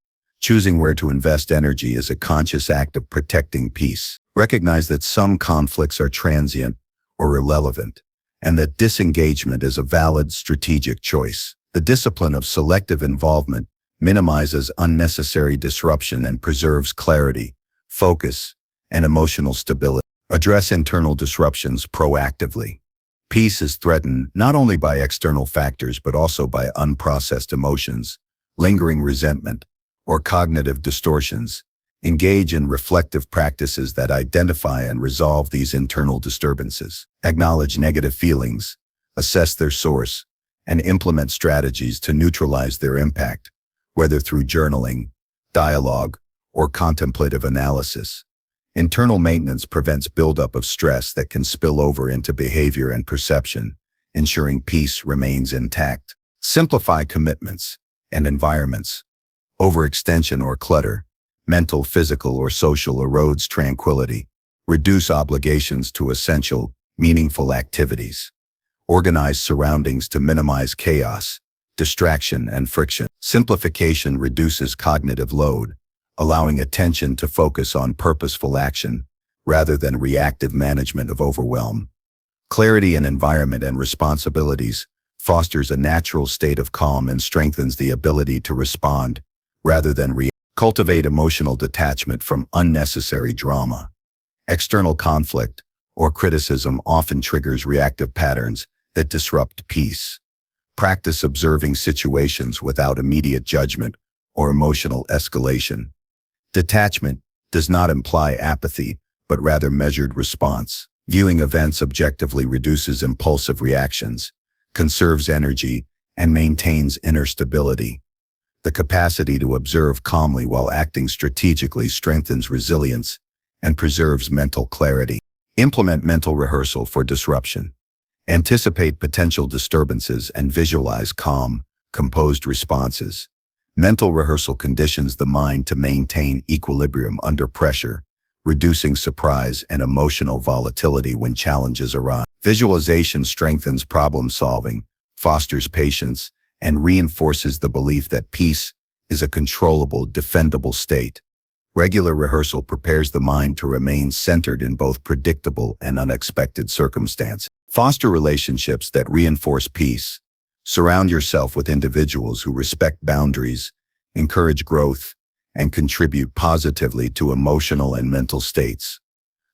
Speaker 1: Choosing where to invest energy is a conscious act of protecting peace. Recognize that some conflicts are transient or irrelevant, and that disengagement is a valid strategic choice. The discipline of selective involvement minimizes unnecessary disruption and preserves clarity, focus, and emotional stability. Address internal disruptions proactively. Peace is threatened not only by external factors but also by unprocessed emotions, lingering resentment, or cognitive distortions. Engage in reflective practices that identify and resolve these internal disturbances. Acknowledge negative feelings, assess their source, and implement strategies to neutralize their impact, whether through journaling, dialogue, or contemplative analysis. Internal maintenance prevents buildup of stress that can spill over into behavior and perception, ensuring peace remains intact. Simplify commitments and environments. Overextension or clutter, mental, physical, or social, erodes tranquility. Reduce obligations to essential, meaningful activities. Organize surroundings to minimize chaos, distraction, and friction. Simplification reduces cognitive load, allowing attention to focus on purposeful action rather than reactive management of overwhelm. Clarity in environment and responsibilities fosters a natural state of calm and strengthens the ability to respond rather than react. Cultivate emotional detachment from unnecessary drama. External conflict or criticism often triggers reactive patterns that disrupt peace. Practice observing situations without immediate judgment or emotional escalation. Detachment does not imply apathy, but rather measured response. Viewing events objectively reduces impulsive reactions, conserves energy, and maintains inner stability. The capacity to observe calmly while acting strategically strengthens resilience and preserves mental clarity. Implement mental rehearsal for disruption. Anticipate potential disturbances and visualize calm, composed responses. Mental rehearsal conditions the mind to maintain equilibrium under pressure, reducing surprise and emotional volatility when challenges arise. Visualization strengthens problem solving, fosters patience, and reinforces the belief that peace is a controllable, defendable state. Regular rehearsal prepares the mind to remain centered in both predictable and unexpected circumstances. Foster relationships that reinforce peace. Surround yourself with individuals who respect boundaries, encourage growth, and contribute positively to emotional and mental states.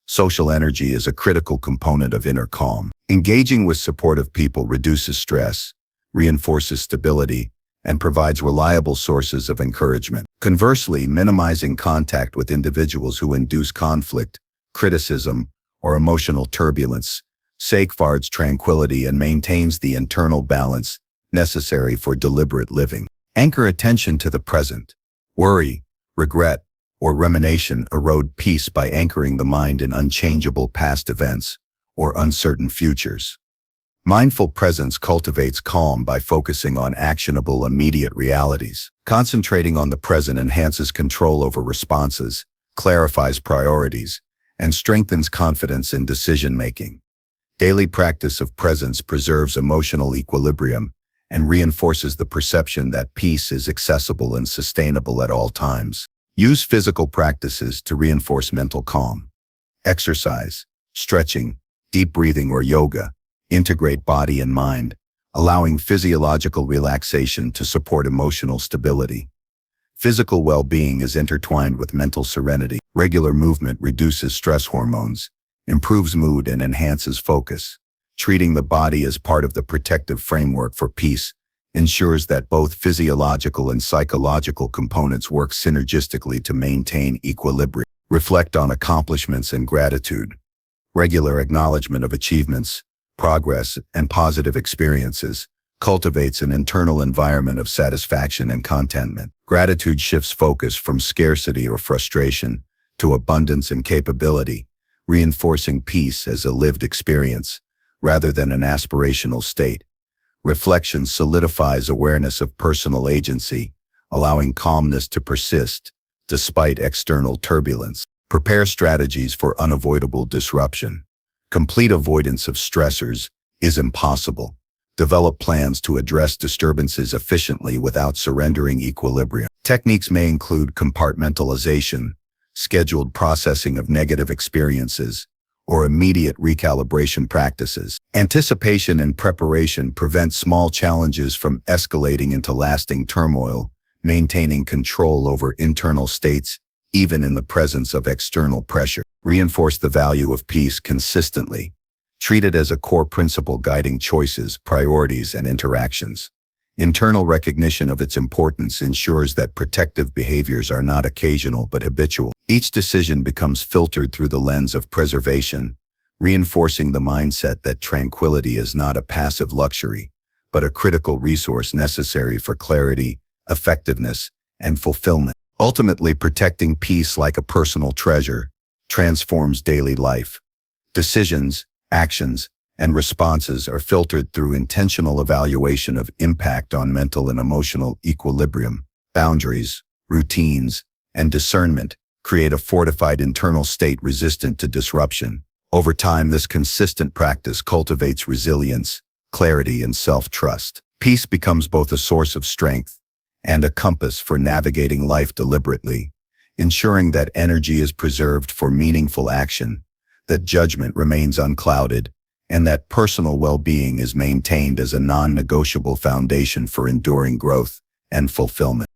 Speaker 1: Social energy is a critical component of inner calm. Engaging with supportive people reduces stress, reinforces stability, and provides reliable sources of encouragement. Conversely, minimizing contact with individuals who induce conflict, criticism, or emotional turbulence safeguards tranquility and maintains the internal balance necessary for deliberate living. Anchor attention to the present. Worry, regret, or rumination erode peace by anchoring the mind in unchangeable past events or uncertain futures. Mindful presence cultivates calm by focusing on actionable, immediate realities. Concentrating on the present enhances control over responses, clarifies priorities, and strengthens confidence in decision-making. Daily practice of presence preserves emotional equilibrium and reinforces the perception that peace is accessible and sustainable at all times. Use physical practices to reinforce mental calm. Exercise, stretching, deep breathing, or yoga integrate body and mind, allowing physiological relaxation to support emotional stability. Physical well-being is intertwined with mental serenity. Regular movement reduces stress hormones, improves mood, and enhances focus. Treating the body as part of the protective framework for peace ensures that both physiological and psychological components work synergistically to maintain equilibrium. Reflect on accomplishments and gratitude. Regular acknowledgement of achievements, progress, and positive experiences cultivates an internal environment of satisfaction and contentment. Gratitude shifts focus from scarcity or frustration to abundance and capability, reinforcing peace as a lived experience rather than an aspirational state. Reflection solidifies awareness of personal agency, allowing calmness to persist despite external turbulence. Prepare strategies for unavoidable disruption. Complete avoidance of stressors is impossible. Develop plans to address disturbances efficiently without surrendering equilibrium. Techniques may include compartmentalization, scheduled processing of negative experiences, or immediate recalibration practices. Anticipation and preparation prevent small challenges from escalating into lasting turmoil, maintaining control over internal states even in the presence of external pressure. Reinforce the value of peace consistently. Treat it as a core principle guiding choices, priorities, and interactions. Internal recognition of its importance ensures that protective behaviors are not occasional but habitual. Each decision becomes filtered through the lens of preservation, reinforcing the mindset that tranquility is not a passive luxury, but a critical resource necessary for clarity, effectiveness, and fulfillment. Ultimately, protecting peace like a personal treasure transforms daily life. Decisions, actions, and responses are filtered through intentional evaluation of impact on mental and emotional equilibrium. Boundaries, routines, and discernment create a fortified internal state resistant to disruption. Over time, this consistent practice cultivates resilience, clarity, and self-trust. Peace becomes both a source of strength and a compass for navigating life deliberately, ensuring that energy is preserved for meaningful action, that judgment remains unclouded, and that personal well-being is maintained as a non-negotiable foundation for enduring growth and fulfillment.